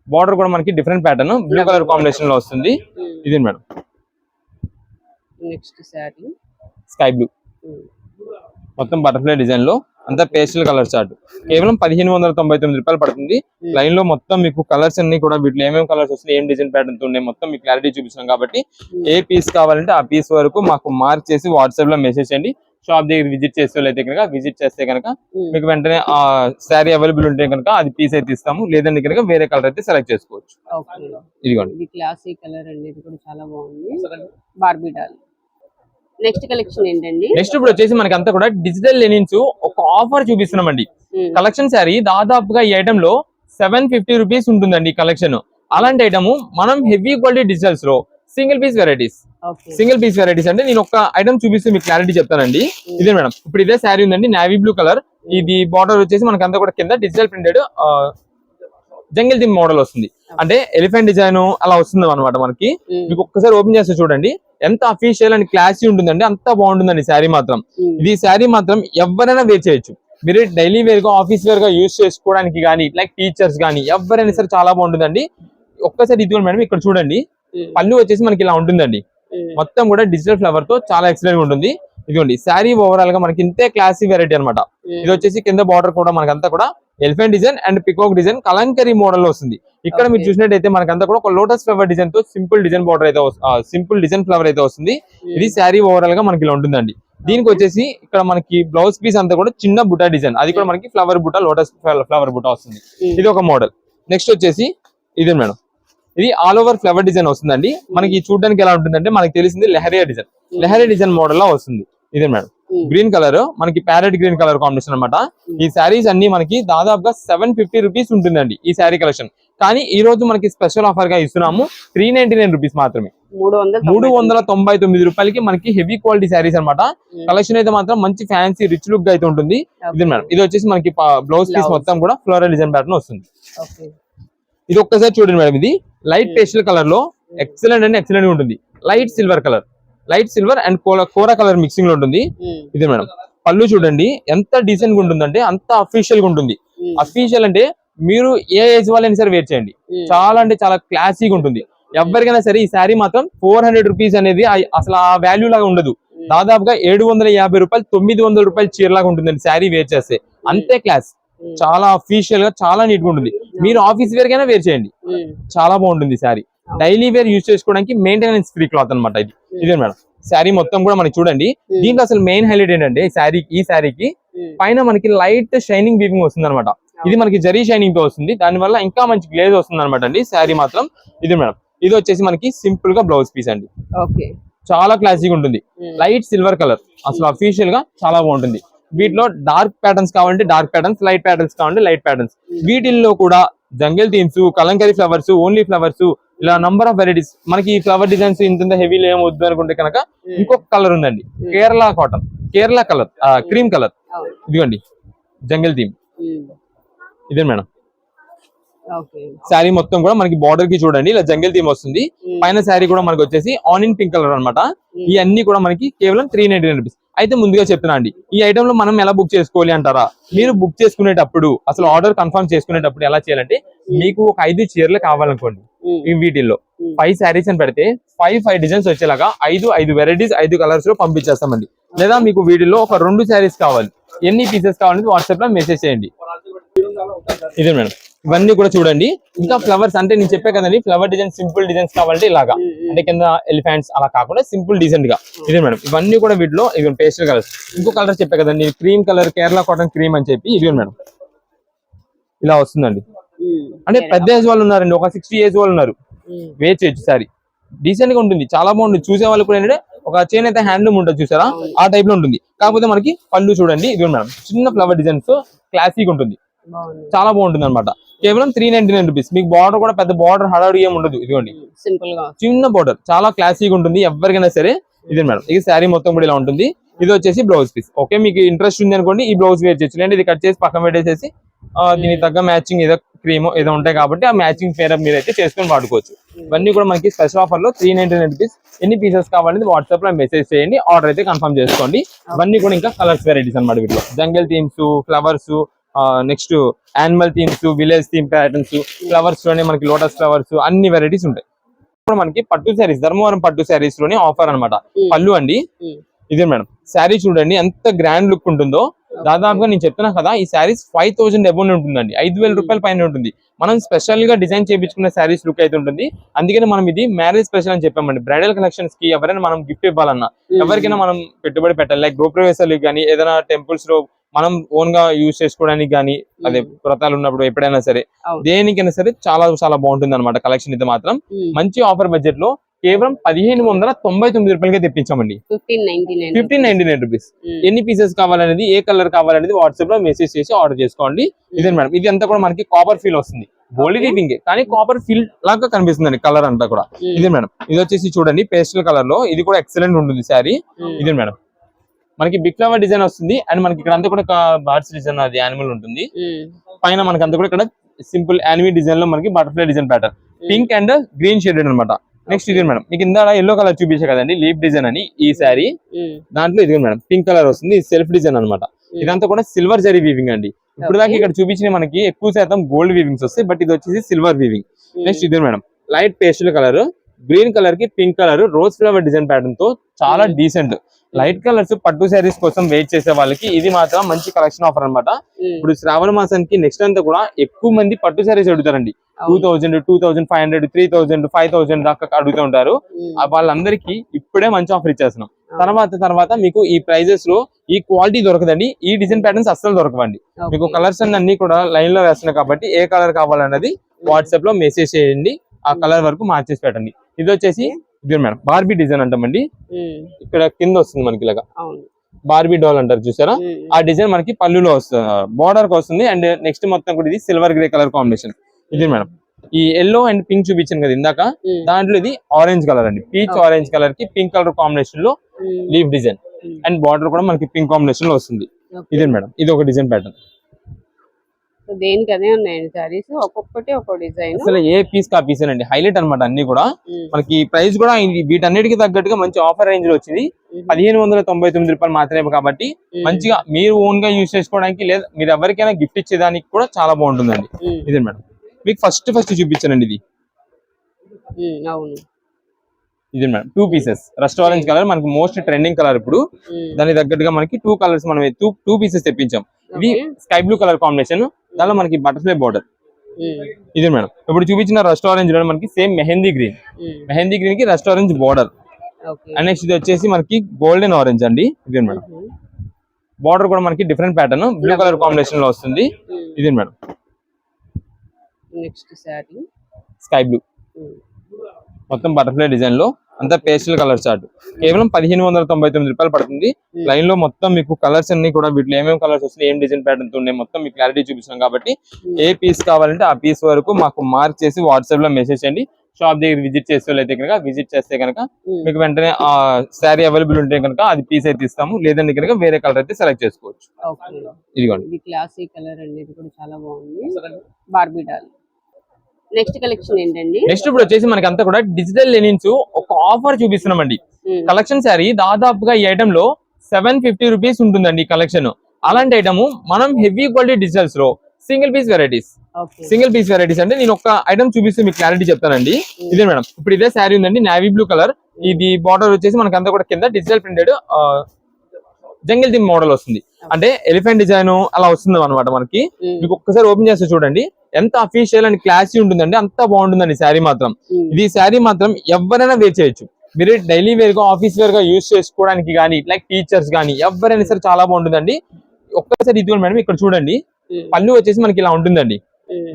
బోర్డర్ కూడా మనకి different pattern blue colour combination లో వస్తుంది. ఇది madam, next sorry sky blue, మొత్తం బటర్ఫ్లై డిజైన్ లో అంతా పేస్టల్ కలర్ చార్ట్. కేవలం 1599 రూపాయలు పడుతుంది. లైన్ లో మొత్తం మీకు కలర్స్ అన్ని కూడా వీటిలో ఏమేమి కలర్స్ వస్తున్నాయి, ఏం డిజైన్ ప్యాటర్న్ ఉన్నాయి మొత్తం మీకు క్లారిటీ చూపిస్తున్నాం కాబట్టి ఏ పీస్ కావాలంటే ఆ పీస్ వరకు మాకు మార్క్ చేసి వాట్సాప్ లో మెసేజ్ చేయండి. షాప్ దగ్గర విజిట్ చేస్తే కనుక, విజిట్ చేస్తే కనుక మీకు వెంటనే ఆ శారీ అవైలబుల్ ఉంటే కనుక అది పీస్ అయితే ఇస్తాము, లేదంటే కనుక వేరే కలర్ అయితే సెలెక్ట్ చేసుకోవచ్చు. ఇది క్లాసీ కలర్ అండి, ఇది కూడా చాలా బాగుంది, బార్బీ డాల్. నెక్స్ట్ కలెక్షన్ ఏంటండి? నెక్స్ట్ ఇప్పుడు వచ్చేసి మనకి అంతా కూడా డిజిటల్ లెనిన్స్ ఒక ఆఫర్ చూపిస్తున్నామండి. కలెక్షన్ శారీ దాదాపుగా ఈ ఐటమ్ లో 750 రూపీస్ ఉంటుందండి కలెక్షన్. అలాంటి ఐటమ్ మనం హెవీ క్వాలిటీ డిజిటల్స్ లో సింగిల్ పీస్ వెరైటీస్ అంటే నేను ఒక ఐటమ్ చూపిస్తే మీకు క్లారిటీ చెప్తానండి. ఇదే మేడం, ఇప్పుడు ఇదే శారీ ఉందండి, నేవీ బ్లూ కలర్. ఇది బార్డర్ వచ్చేసి మనకి అంతా కూడా కింద digital printed jungle theme model వస్తుంది, అంటే ఎలిఫెంట్ డిజైన్ అలా వస్తుంది అనమాట. మనకి మీకు ఒక్కసారి ఓపెన్ చేస్తే చూడండి ఎంత అఫీషియల్ అండ్ క్లాసీ ఉంటుందండి, అంత బాగుంటుందండి శారీ మాత్రం. ఇది శారీ మాత్రం ఎవరైనా వేర్ చేయొచ్చు, మీరు డైలీ వేర్ గా ఆఫీస్ వేర్ గా యూజ్ చేసుకోవడానికి కానీ, లైక్ టీచర్స్ కానీ ఎవరైనా సరే చాలా బాగుంటుందండి. ఒక్కసారి ఇది మేడం ఇక్కడ చూడండి, పళ్ళు వచ్చేసి మనకి ఇలా ఉంటుందండి, మొత్తం కూడా డిజిటల్ ఫ్లవర్ తో చాలా ఎక్సలెంట్ గా ఉంటుంది. ఇదిగోండి శారీ ఓవరాల్ గా మనకి ఇంతే క్లాసీ వెరైటీ అనమాట. ఇది వచ్చేసి కింద బార్డర్ కూడా మనకంతా కూడా elephant design and peacock design kalamkari model లో వస్తుంది. ఇక్కడ మీరు చూసినట్టయితే మనకంతా కూడా ఒక లోటస్ ఫ్లవర్ డిజైన్ తో సింపుల్ డిజైన్ బార్డర్ అయితే సింపుల్ డిజైన్ ఫ్లవర్ అయితే వస్తుంది. ఇది శారీ ఓవరాల్ గా మనకి ఇలా ఉంటుందండి. దీనికి వచ్చేసి ఇక్కడ మనకి బ్లౌజ్ పీస్ అంతా కూడా చిన్న బుటా డిజైన్, అది కూడా మనకి ఫ్లవర్ బుటా, లోటస్ ఫ్లవర్ బుటా వస్తుంది. ఇది ఒక మోడల్. నెక్స్ట్ వచ్చేసి ఇది మేడం, ఇది ఆల్ ఓవర్ ఫ్లవర్ డిజైన్ వస్తుందండి. మనకి చూడడానికి ఎలా ఉంటుందంటే మనకి తెలిసింది లెహరియా డిజైన్ మోడల్ లా వస్తుంది. ఇదే మేడం, గ్రీన్ కలర్ మనకి ప్యారెట్ గ్రీన్ కలర్ కాంబినేషన్ అనమాట. ఈ శారీస్ అన్ని మనకి దాదాపుగా 750 రూపీస్ ఉంటుందండి ఈ శారీ కలెక్షన్. కానీ ఈ రోజు మనకి స్పెషల్ ఆఫర్ గా ఇస్తున్నాము 399 రూపీస్ మాత్రమే, 399 రూపాయలకి మనకి హెవీ క్వాలిటీ శారీస్ అనమాట. కలెక్షన్ అయితే మాత్రం మంచి ఫ్యాన్సీ రిచ్ లుక్ అయితే ఉంటుంది. ఇది మేడం, ఇది వచ్చేసి మనకి బ్లౌజ్ పీస్ మొత్తం కూడా ఫ్లోరల్ డిజైన్ ప్యాటర్న్ వస్తుంది. ఇది ఒక్కసారి చూడండి మేడం, ఇది లైట్ పేస్టల్ కలర్ లో ఎక్సలెంట్ అంటే ఎక్సలెంట్ ఉంటుంది. Light silver and kora colour mixing లో ఉంటుంది. ఇది మేడం పళ్ళు చూడండి ఎంత డీసెంట్ గా ఉంటుందంటే అంత అఫీషియల్ గా ఉంటుంది. అఫీషియల్ అంటే మీరు ఏ ఏజ్ వాళ్ళైనా సరే వేర్ చేయండి, చాలా అంటే చాలా క్లాసీగా ఉంటుంది. ఎవరికైనా సరే ఈ శారీ మాత్రం 400 రూపీస్ అనేది అసలు ఆ వాల్యూ లాగా ఉండదు. దాదాపుగా 750 రూపాయలు 900 రూపాయలు చీరలాగా ఉంటుందండి శారీ వేర్ చేస్తే. అంతే క్లాస్, చాలా అఫీషియల్ గా చాలా నీట్ గా ఉంటుంది. మీరు ఆఫీస్ వేర్ కైనా వేర్ చేయండి, చాలా బాగుంటుంది శారీ. డైలీ వేర్ యూజ్ చేసుకోవడానికి మెయింటెనెన్స్ ఫ్రీ క్లాత్ అనమాట ఇది. ఇదే మేడం శారీ మొత్తం కూడా మనకి చూడండి. దీంట్లో అసలు మెయిన్ హైలైట్ ఏంటంటే ఈ శారీకి పైన మనకి లైట్ షైనింగ్ వీవింగ్ వస్తుంది అనమాట. ఇది మనకి జరీ షైనింగ్ తో వస్తుంది, దాని వల్ల ఇంకా మంచి గ్లేజ్ వస్తుంది అనమాట అండి శారీ మాత్రం. ఇది మేడం ఇది వచ్చేసి మనకి సింపుల్ గా బ్లౌజ్ పీస్ అండి. చాలా క్లాసిక్ ఉంటుంది. లైట్ సిల్వర్ కలర్ అసలు అఫీషియల్ గా చాలా బాగుంటుంది. వీటిలో డార్క్ ప్యాటర్న్స్ కావాలంటే డార్క్ ప్యాటర్న్స్, లైట్ ప్యాటర్న్స్ కావాలంటే లైట్ ప్యాటర్న్స్. వీటిల్లో కూడా jungle themes, Kalamkari flowers, only flowers, ఇలా నంబర్ ఆఫ్ వెరైటీస్. మనకి ఈ ఫ్లవర్ డిజైన్స్ ఇంత హెవీలో ఏం వద్దు అనుకుంటే కనుక ఇంకొక కలర్ ఉందండి, Kerala cotton, Kerala colour, cream colour. ఇదిగోండి జంగల్ థీమ్. ఇదే మేడం శారీ మొత్తం కూడా మనకి బార్డర్ కి చూడండి ఇలా జంగల్ థీమ్ వస్తుంది. పైన శారీ కూడా మనకి వచ్చేసి ఆనియన్ పింక్ కలర్ అనమాట. ఈ అన్ని కూడా మనకి కేవలం 399 రూపీస్. అయితే ముందుగా చెప్తున్నా అండి, ఈ ఐటమ్ లో మనం ఎలా బుక్ చేసుకోవాలి అంటారా? మీరు బుక్ చేసుకునేటప్పుడు అసలు ఆర్డర్ కన్ఫర్మ్ చేసుకునేటప్పుడు ఎలా చేయాలంటే, మీకు ఒక 5 చీరలు కావాలనుకోండి, వీటిల్లో 5 శారీస్ అని పెడితే 5 డిజైన్స్ వచ్చేలాగా 5 వెరైటీస్ 5 కలర్స్ లో పంపించేస్తామండి. లేదా మీకు వీటిల్లో ఒక 2 శారీస్ కావాలి, ఎన్ని పీసెస్ కావాలని వాట్సాప్ లో మెసేజ్ చేయండి. ఇదే మేడం ఇవన్నీ కూడా చూడండి. ఇంకా ఫ్లవర్స్ అంటే నేను చెప్పే కదండి, ఫ్లవర్ డిజైన్ సింపుల్ డిజైన్స్ కావాలంటే ఇలాగా, అంటే కింద ఎలిఫెంట్స్ అలా కాకుండా సింపుల్ డీసెంట్ గా. ఇదే మేడం ఇవన్నీ కూడా వీటిలో ఇవి పేస్టల్ కలర్స్. ఇంకో కలర్ చెప్పే కదండి cream colour, Kerala cotton cream అని చెప్పి. ఇదే మేడం ఇలా వస్తుందండి. అంటే పెద్ద ఏజ్ వాళ్ళు ఉన్నారండి, ఒక 60 ఏజ్ వాళ్ళు ఉన్నారు, వేర్ చేయొచ్చు. సారీ డీసెంట్ గా ఉంటుంది, చాలా బాగుంటుంది. చూసే వాళ్ళు కూడా ఏంటంటే ఒక చేనేత హ్యాండ్లూమ్ ఉంటుంది చూసారా, ఆ టైప్ లో ఉంటుంది. కాకపోతే మనకి పళ్ళు చూడండి, ఇది మేడం చిన్న ఫ్లవర్ డిజైన్స్, క్లాసిక్ ఉంటుంది, చాలా బాగుంటుంది అనమాట. కేవలం 399 రూపీస్. మీకు బార్డర్ కూడా పెద్ద బార్డర్ హడాడు ఏమి ఉండదు. ఇదిగోండి సింపుల్ గా చిన్న బార్డర్, చాలా క్లాసిక్ ఉంటుంది ఎవరికైనా సరే. ఇది మేడం ఇది శారీ మొత్తం కూడా ఇలా ఉంటుంది. ఇది వచ్చేసి బ్లౌజ్ పీస్. ఓకే, మీకు ఇంట్రెస్ట్ ఉంది అనుకోండి ఈ బ్లౌజ్ వేర్ చేయొచ్చు, లేదంటే ఇది కట్ చేసి పక్కన పెట్టేసేసి దీనికి తగ్గ మ్యాచింగ్ ఏదో క్రీమ్ ఏదో ఉంటాయి కాబట్టి ఆ మ్యాచింగ్ పేర్ మీరు అయితే చేసుకొని వాడుకోవచ్చు. ఇవన్నీ కూడా మనకి స్పెషల్ ఆఫర్ లో 399 రూపీస్. ఎన్ని పీసెస్ కావాలని వాట్సాప్ లో మెసేజ్ చేయండి, ఆర్డర్ అయితే కన్ఫర్మ్ చేసుకోండి. ఇవన్నీ కూడా ఇంకా కలర్స్ వెరైటీస్ అనమాట. వీటిలో jungle themes, flowers, next animal themes, village theme patterns, flowers లోనే మనకి లోటస్ ఫ్లవర్స్, అన్ని వెరైటీస్ ఉంటాయి. ఇప్పుడు మనకి పట్టు శారీస్, ధర్మవరం పట్టు శారీస్ లోనే ఆఫర్ అనమాట. పళ్ళు అండి ఇదే మేడం శారీ చూడండి ఎంత గ్రాండ్ లుక్ ఉంటుందో. దాదాపుగా నేను చెప్తున్నా కదా, ఈ శారీస్ 5000 అబౌవ్ ఉంటుందండి, 5000 రూపాయల పైన ఉంటుంది. మనం స్పెషల్ గా డిజైన్ చేయించుకున్న శారీస్ లుక్ అయితే ఉంటుంది. అందుకని మనం ఇది మ్యారేజ్ స్పెషల్ అని చెప్పామండి. బ్రైడల్ కలెక్షన్స్ కి ఎవరైనా మనం గిఫ్ట్ ఇవ్వాలన్నా, ఎవరికైనా మనం పెట్టుబడి పెట్టాలి, లైక్ గృహప్రవేశాలకు కానీ, ఏదైనా టెంపుల్స్ లో మనం ఓన్ గా యూజ్ చేసుకోవడానికి కానీ, అదే వ్రతాలు ఉన్నప్పుడు ఎప్పుడైనా సరే దేనికైనా సరే చాలా చాలా బాగుంటుంది అనమాట కలెక్షన్. ఇది మాత్రం మంచి ఆఫర్ బడ్జెట్ లో కేవలం 1599 రూపాయలకే తెప్పించామండి. 1599 రూపీస్. ఎన్ని పీసెస్ కావాలనేది, ఏ కలర్ కావాలనేది వాట్సాప్ లో మెసేజ్ చేసి ఆర్డర్ చేసుకోండి. ఇదే మేడం ఇది అంతా కూడా మనకి కాపర్ ఫీల్ వస్తుంది, గోల్డ్ వీవింగ్ కానీ కాపర్ ఫీల్ లాగా కనిపిస్తుంది కలర్ అంతా కూడా. ఇదే మేడం ఇది వచ్చేసి చూడండి పేస్టల్ కలర్ లో, ఇది కూడా ఎక్సలెంట్ ఉంటుంది శారీ. ఇదే మేడం మనకి బిగ్ ఫ్లవర్ డిజైన్ వస్తుంది, అండ్ మనకి ఇక్కడ అంతా కూడా బర్డ్స్ డిజైన్, అది యానిమల్ ఉంటుంది. పైన మనకి అంతా కూడా ఇక్కడ సింపుల్ యానిమల్ డిజైన్ లో మనకి butterfly design pattern, pink and green shaded అనమాట. నెక్స్ట్ ఇది మేడం మీకు ఇందా ఎల్లో కలర్ చూపించే కదండి, లీఫ్ డిజైన్ అని ఈ శారీ. దాంట్లో ఇది మేడం పింక్ కలర్ వస్తుంది, సెల్ఫ్ డిజైన్ అనమాట. ఇదంతా కూడా సిల్వర్ జరీ వీవింగ్ అండి. ఇప్పుడు దాకా ఇక్కడ చూపించిన మనకి ఎక్కువ శాతం గోల్డ్ వీవింగ్స్ వస్తాయి, బట్ ఇది వచ్చేసి సిల్వర్ వీవింగ్. నెక్స్ట్ ఇది madam light pastel colour, green colour కి pink colour, rose flower design pattern తో చాలా డీసెంట్. లైట్ కలర్స్ పట్టు శారీస్ కోసం వెయిట్ చేసే వాళ్ళకి ఇది మాత్రం మంచి కలెక్షన్ ఆఫర్ అనమాట. ఇప్పుడు శ్రావణ మాసానికి నెక్స్ట్ అంతా కూడా ఎక్కువ మంది పట్టు శారీస్ అడుగుతారండి. 2000, 2500, 3000, 5000 దాకా అడుగుతూ ఉంటారు. వాళ్ళందరికీ ఇప్పుడే మంచి ఆఫర్ ఇచ్చేస్తున్నాం. తర్వాత మీకు ఈ ప్రైజెస్ లో ఈ క్వాలిటీ దొరకదండి, ఈ డిజైన్ ప్యాటర్న్స్ అస్సలు దొరకవండి. మీకు కలర్స్ అన్ని కూడా లైన్ లో వేస్తున్నాయి కాబట్టి ఏ కలర్ కావాలన్నది వాట్సాప్ లో మెసేజ్ చేయండి, ఆ కలర్ వరకు మార్చేసి పెట్టండి. ఇది వచ్చేసి ఇది మేడం బార్బీ డిజైన్ అంటామండి. ఇక్కడ కింద వస్తుంది మనకి ఇలాగా బార్బీ డాల్ అంటారు చూసారా, ఆ డిజైన్ మనకి పళ్ళులో వస్తుంది, బార్డర్ కి వస్తుంది. అండ్ నెక్స్ట్ మొత్తం కూడా ఇది సిల్వర్ గ్రే కలర్ కాంబినేషన్. ఇది మేడం ఈ ఎల్లో అండ్ పింక్ చూపించాను కదా ఇందాక, దాంట్లో ఇది ఆరెంజ్ కలర్ అండి, పీచ్ ఆరెంజ్ కలర్ కి పింక్ కలర్ కాంబినేషన్ లో లీఫ్ డిజైన్, అండ్ బార్డర్ కూడా మనకి పింక్ కాంబినేషన్ లో వస్తుంది. ఇదే మేడం ఇది ఒక డిజైన్ ప్యాటర్న్. సో దేనికి అదే ఉన్నాయండి సారీస్, ఒక్కొక్కటి ఒక్కో డిజైన్. అసలు ఏ పీస్ కా పీస్ అండి, హైలైట్ అన్నమాట అన్ని కూడా. మనకి ప్రైస్ కూడా వీటన్నిటికి తగ్గట్టుగా మంచి ఆఫర్ రేంజ్ లో వచ్చింది. 1599 రూపాయలు మాత్రమే కాబట్టి మంచిగా మీరు ఓన్ గా యూజ్ చేసుకోవడానికి, లేదా మీరు ఎవరికైనా గిఫ్ట్ ఇచ్చేదానికి కూడా చాలా బాగుంటుందండి. ఇదే మేడం మీకు ఫస్ట్ చూపించానండి ఇది. అవును, ఇది madam 2 pieces rust orange colour, మనకి మోస్ట్ ట్రెండింగ్ కలర్ ఇప్పుడు. దాని తగ్గట్టుగా మనకి 2 కలర్స్ మనం 2 పీసెస్ తెప్పించాం. ఇది స్కై బ్లూ కలర్ కాంబినేషన్, దానిలో మనకి బటర్ఫ్లై బార్డర్. ఇది మేడం ఇప్పుడు చూపించిన రస్ట్ ఆరెంజ్ లో మనకి సేమ్ మెహందీ గ్రీన్ కి rust orange border. And next ఇది వచ్చేసి మనకి గోల్డెన్ ఆరెంజ్ అండి. ఇది మేడం బార్డర్ కూడా మనకి different pattern blue colour combination లో వస్తుంది. ఇది madam next sorry sky blue, మొత్తం బటర్ఫ్లై డిజైన్ లో అంతా పేస్టల్ కలర్ చార్ట్. కేవలం 1599 రూపాయలు పడుతుంది. లైన్ లో మొత్తం మీకు కలర్స్ అన్ని కూడా వీటిలో ఏమేమి కలర్స్ వస్తున్నాయి, ఏం డిజైన్ ప్యాటర్న్ ఉన్నాయి మొత్తం మీకు క్లారిటీ చూపిస్తున్నాం. కాబట్టి ఏ పీస్ కావాలంటే ఆ పీస్ వరకు మాకు మార్క్ చేసి వాట్సాప్ లో మెసేజ్ చేయండి. షాప్ దగ్గర విజిట్ చేస్తే కనుక మీకు వెంటనే ఆ శారీ అవైలబుల్ ఉంటే కనుక అది పీస్ అయితే ఇస్తాము, లేదంటే కనుక వేరే కలర్ అయితే సెలెక్ట్ చేసుకోవచ్చు. ఇదిగోండి క్లాసీ కలర్ అండి, ఇది కూడా చాలా బాగుంది. Barbie doll. నెక్స్ట్ కలెక్షన్ ఏంటండి? నెక్స్ట్ ఇప్పుడు వచ్చేసి మనకి అంతా కూడా డిజిటల్ లెనిన్స్ ఒక ఆఫర్ చూపిస్తున్నామండి. కలెక్షన్ శారీ దాదాపుగా ఈ ఐటమ్ లో 750 రూపీస్ ఉంటుందండి కలెక్షన్. అలాంటి ఐటమ్ మనం హెవీ క్వాలిటీ డిజిటల్స్ లో సింగిల్ పీస్ వెరైటీస్ అంటే నేను ఒక ఐటమ్ చూపిస్తే మీకు క్లారిటీ చెప్తానండి. ఇదే మేడం ఇప్పుడు ఇదే శారీ ఉందండి, నావీ బ్లూ కలర్. ఇది బార్డర్ వచ్చేసి మనకి అంతా కూడా కింద digital printed jungle theme model వస్తుంది, అంటే ఎలిఫెంట్ డిజైన్ అలా వస్తుంది అనమాట. మనకి మీకు ఒక్కసారి ఓపెన్ చేస్తే చూడండి ఎంత అఫీషియల్ అండ్ క్లాసీ ఉంటుందండి, అంత బాగుంటుందండి శారీ మాత్రం. ఇది శారీ మాత్రం ఎవరైనా వేర్ చేయొచ్చు, మీరు డైలీ వేర్ గా ఆఫీస్ వేర్ గా యూజ్ చేసుకోవడానికి కానీ, లైక్ టీచర్స్ కానీ ఎవరైనా సరే చాలా బాగుంటుందండి. ఒక్కసారి ఇది మేడం ఇక్కడ చూడండి, పళ్ళు వచ్చేసి మనకి ఇలా ఉంటుందండి,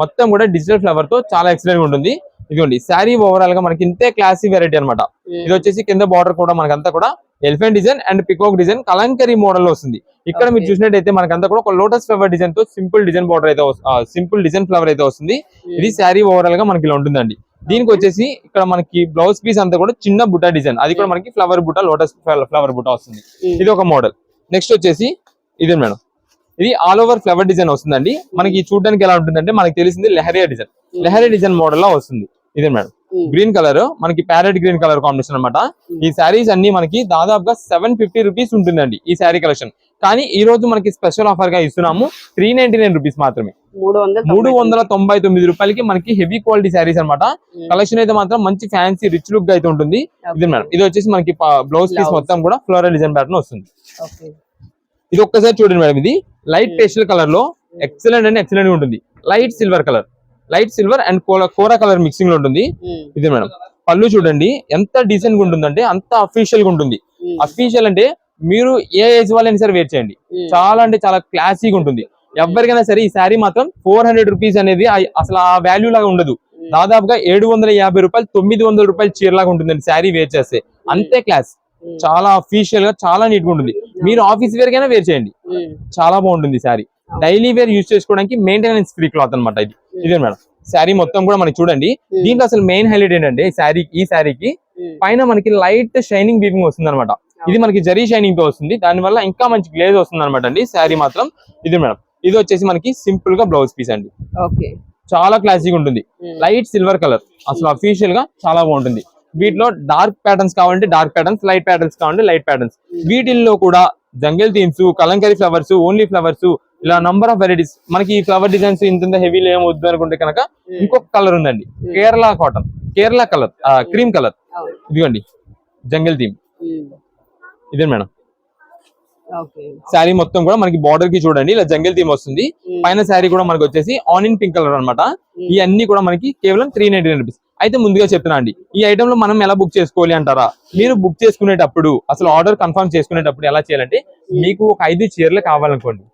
మొత్తం కూడా డిజిటల్ ఫ్లవర్ తో చాలా ఎక్సలెంట్ ఉంటుంది. ఇదిగోండి శారీ ఓవరాల్ గా మనకి ఇంతే క్లాసీ వెరైటీ అనమాట. ఇది వచ్చేసి కింద బార్డర్ కూడా మనకంతా కూడా elephant design and peacock design kalamkari model లో వస్తుంది. ఇక్కడ మీరు చూసినట్టయితే మనకంతా కూడా ఒక లోటస్ ఫ్లవర్ డిజైన్ తో సింపుల్ డిజైన్ బార్డర్ అయితే సింపుల్ డిజైన్ ఫ్లవర్ అయితే వస్తుంది. ఇది శారీ ఓవరాల్ గా మనకి ఇలా ఉంటుందండి. దీనికి వచ్చేసి ఇక్కడ మనకి బ్లౌజ్ పీస్ అంతా కూడా చిన్న బుట్ట డిజైన్, అది కూడా మనకి ఫ్లవర్ బుట్ట, లోటస్ ఫ్లవర్ బుట్ట వస్తుంది. ఇది ఒక మోడల్. నెక్స్ట్ వచ్చేసి ఇదే మేడం, ఇది ఆల్ ఓవర్ ఫ్లవర్ డిజైన్ వస్తుందండి. మనకి చూడడానికి ఎలా ఉంటుందంటే మనకి తెలిసింది లెహరియా డిజైన్ మోడల్ లో వస్తుంది. ఇదే మేడం గ్రీన్ కలర్, మనకి ప్యారెట్ గ్రీన్ కలర్ కాంబినేషన్ అనమాట. ఈ శారీస్ అన్ని మనకి దాదాపుగా 750 రూపీస్ ఉంటుందండి ఈ శారీ కలెక్షన్. కానీ ఈ రోజు మనకి స్పెషల్ ఆఫర్ గా ఇస్తున్నాము 399 రూపీస్ మాత్రమే. 399 రూపాయలకి మనకి హెవీ క్వాలిటీ శారీస్ అనమాట. కలెక్షన్ అయితే మాత్రం మంచి ఫ్యాన్సీ రిచ్ లుక్ అయితే ఉంటుంది. ఇది మేడం ఇది వచ్చేసి మనకి బ్లౌజ్ పీస్ మొత్తం కూడా ఫ్లోరల్ డిజైన్ ప్యాటర్న్ వస్తుంది. ఇది ఒక్కసారి చూడండి మేడం, ఇది లైట్ పేస్టల్ కలర్ లో ఎక్సలెంట్ అంటే ఎక్సలెంట్ ఉంటుంది. Light silver and kora colour mixing లో ఉంటుంది. ఇది మేడం పళ్ళు చూడండి ఎంత డీసెంట్ గా ఉంటుందంటే అంత అఫీషియల్ గా ఉంటుంది. అఫీషియల్ అంటే మీరు ఏ ఏజ్ వాళ్ళైనా సరే వేర్ చేయండి, చాలా అంటే చాలా క్లాసీగా ఉంటుంది. ఎవరికైనా సరే ఈ శారీ మాత్రం 400 రూపీస్ అనేది అసలు ఆ వాల్యూ లాగా ఉండదు. దాదాపుగా 750 రూపాయలు 900 రూపాయలు చీరలాగా ఉంటుందండి శారీ వేర్ చేస్తే. అంతే క్లాస్, చాలా అఫీషియల్ గా చాలా నీట్ గా ఉంటుంది. మీరు ఆఫీస్ వేర్ కైనా వేర్ చేయండి, చాలా బాగుంటుంది శారీ. డైలీ వేర్ యూజ్ చేసుకోవడానికి మెయింటెనెన్స్ ఫ్రీ క్లాత్ అనమాట ఇది. ఇదే మేడం శారీ మొత్తం కూడా మనకి చూడండి. దీంట్లో అసలు మెయిన్ హైలైట్ ఏంటంటే ఈ శారీకి పైన మనకి లైట్ షైనింగ్ వీవింగ్ వస్తుంది అనమాట. ఇది మనకి జరీ షైనింగ్ తో వస్తుంది, దాని వల్ల ఇంకా మంచి గ్లేజ్ వస్తుంది అనమాట అండి శారీ మాత్రం. ఇది మేడం ఇది వచ్చేసి మనకి సింపుల్ గా బ్లౌజ్ పీస్ అండి, చాలా క్లాసీగా ఉంటుంది. లైట్ సిల్వర్ కలర్, అసలు అఫీషియల్ గా చాలా బాగుంటుంది. వీటిలో డార్క్ ప్యాటర్న్స్ కావాలంటే డార్క్ ప్యాటర్న్స్, లైట్ ప్యాటర్న్స్ కావాలంటే లైట్ ప్యాటర్న్స్. వీటిల్లో కూడా jungle themes, Kalamkari flowers, only flowers, ఇలా నంబర్ ఆఫ్ వెరైటీస్. మనకి ఈ ఫ్లవర్ డిజైన్స్ ఇంత హెవీలో ఏం వద్దు అనుకుంటే కనుక ఇంకొక కలర్ ఉందండి, కేరళ కలర్ క్రీమ్ కలర్. ఇదిగోండి జంగిల్ థీమ్. ఇదే మేడం శారీ మొత్తం కూడా మనకి బార్డర్ కి చూడండి ఇలా జంగిల్ థీమ్ వస్తుంది. పైన శారీ కూడా మనకి వచ్చేసి ఆనియన్ పింక్ కలర్ అనమాట. ఈ అన్ని కూడా మనకి కేవలం 399 రూపీస్. అయితే ముందుగా చెప్తున్నా అండి, ఈ ఐటమ్ లో మనం ఎలా బుక్ చేసుకోవాలి అంటారా? మీరు బుక్ చేసుకునేటప్పుడు అసలు ఆర్డర్ కన్ఫర్మ్ చేసుకునేటప్పుడు ఎలా చేయాలంటే, మీకు ఒక 5 చీరలు కావాలనుకోండి,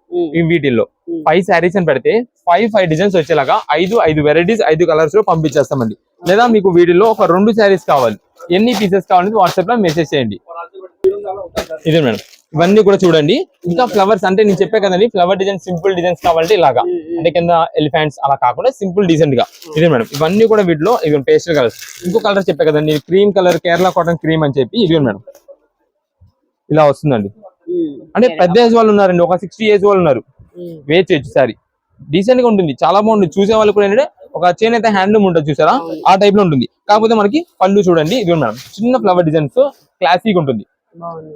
వీటిల్లో 5 శారీస్ అని పెడితే 5 డిజైన్స్ వచ్చేలాగా 5 వెరైటీస్ 5 కలర్స్ లో పంపించేస్తామండి. లేదా మీకు వీటిల్లో ఒక 2 శారీస్ కావాలి, ఎన్ని పీసెస్ కావాలని వాట్సాప్ లో మెసేజ్ చేయండి. ఇదే మేడం ఇవన్నీ కూడా చూడండి. ఇంకా ఫ్లవర్స్ అంటే నేను చెప్పే కదండి, ఫ్లవర్ డిజైన్ సింపుల్ డిజైన్స్ కావాలంటే ఇలాగా, అంటే కింద ఎలిఫెంట్స్ అలా కాకుండా సింపుల్ డీసెంట్ గా. ఇదే మేడం ఇవన్నీ కూడా వీటిలో ఇవి పేస్టల్ కలర్స్. ఇంకో కలర్ చెప్పే కదండి cream colour, Kerala cotton cream అని చెప్పి. ఇదే మేడం ఇలా వస్తుందండి. అంటే పెద్ద ఏజ్ వాళ్ళు ఉన్నారండి, ఒక 60 ఏజ్ వాళ్ళు ఉన్నారు, వేర్ చేయొచ్చు సారీ. డీసెంట్ గా ఉంటుంది, చాలా బాగుంటుంది. చూసే వాళ్ళు కూడా ఏంటంటే ఒక చేనేత హ్యాండ్లూమ్ ఉంటుంది చూసారా, ఆ టైప్ లో ఉంటుంది. కాకపోతే మనకి పళ్ళు చూడండి, ఇది మేడం చిన్న ఫ్లవర్ డిజైన్స్, క్లాసిక్ ఉంటుంది,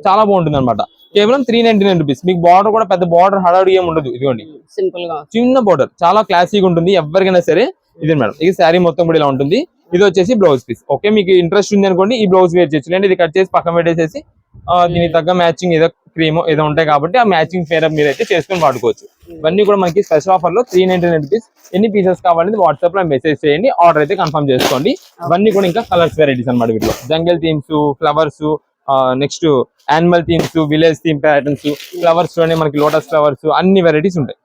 చాలా బాగుంటుంది అనమాట. కేవలం 399 రూపీస్. మీకు బార్డర్ కూడా పెద్ద బార్డర్ హడావుడి ఏమి ఉండదు, ఇదిగోండి సింపుల్ గా చిన్న బార్డర్, చాలా క్లాసిక్ ఉంటుంది ఎవరికైనా సరే. ఇది మేడం, ఇది శారీ మొత్తం కూడా ఇలా ఉంటుంది. ఇది వచ్చేసి బ్లౌజ్ పీస్. ఓకే, మీకు ఇంట్రెస్ట్ ఉంది అనుకోండి ఈ బ్లౌజ్ వేర్ చేయొచ్చు, లేదంటే ఇది కట్ చేసి పక్కన పెట్టేసేసి దీనికి తగ్గ మ్యాచింగ్ ఏదో క్రీమ్ ఏదో ఉంటాయి కాబట్టి ఆ మ్యాచింగ్ పేర్ మీరు అయితే చేసుకొని వాడుకోవచ్చు. ఇవన్నీ కూడా మనకి స్పెషల్ ఆఫర్ లో 399 రూపీస్. ఎన్ని పీసెస్ కావాలంటే వాట్సాప్ లో మెసేజ్ చేయండి, ఆర్డర్ అయితే కన్ఫర్మ్ చేసుకోండి. ఇవన్నీ కూడా ఇంకా కలర్స్ వెరైటీస్ అనమాట. వీటిలో jungle themes, flowers, next animal themes, village theme patterns, flowers లోనే మనకి లోటస్ ఫ్లవర్స్, అన్ని వెరైటీస్ ఉంటాయి.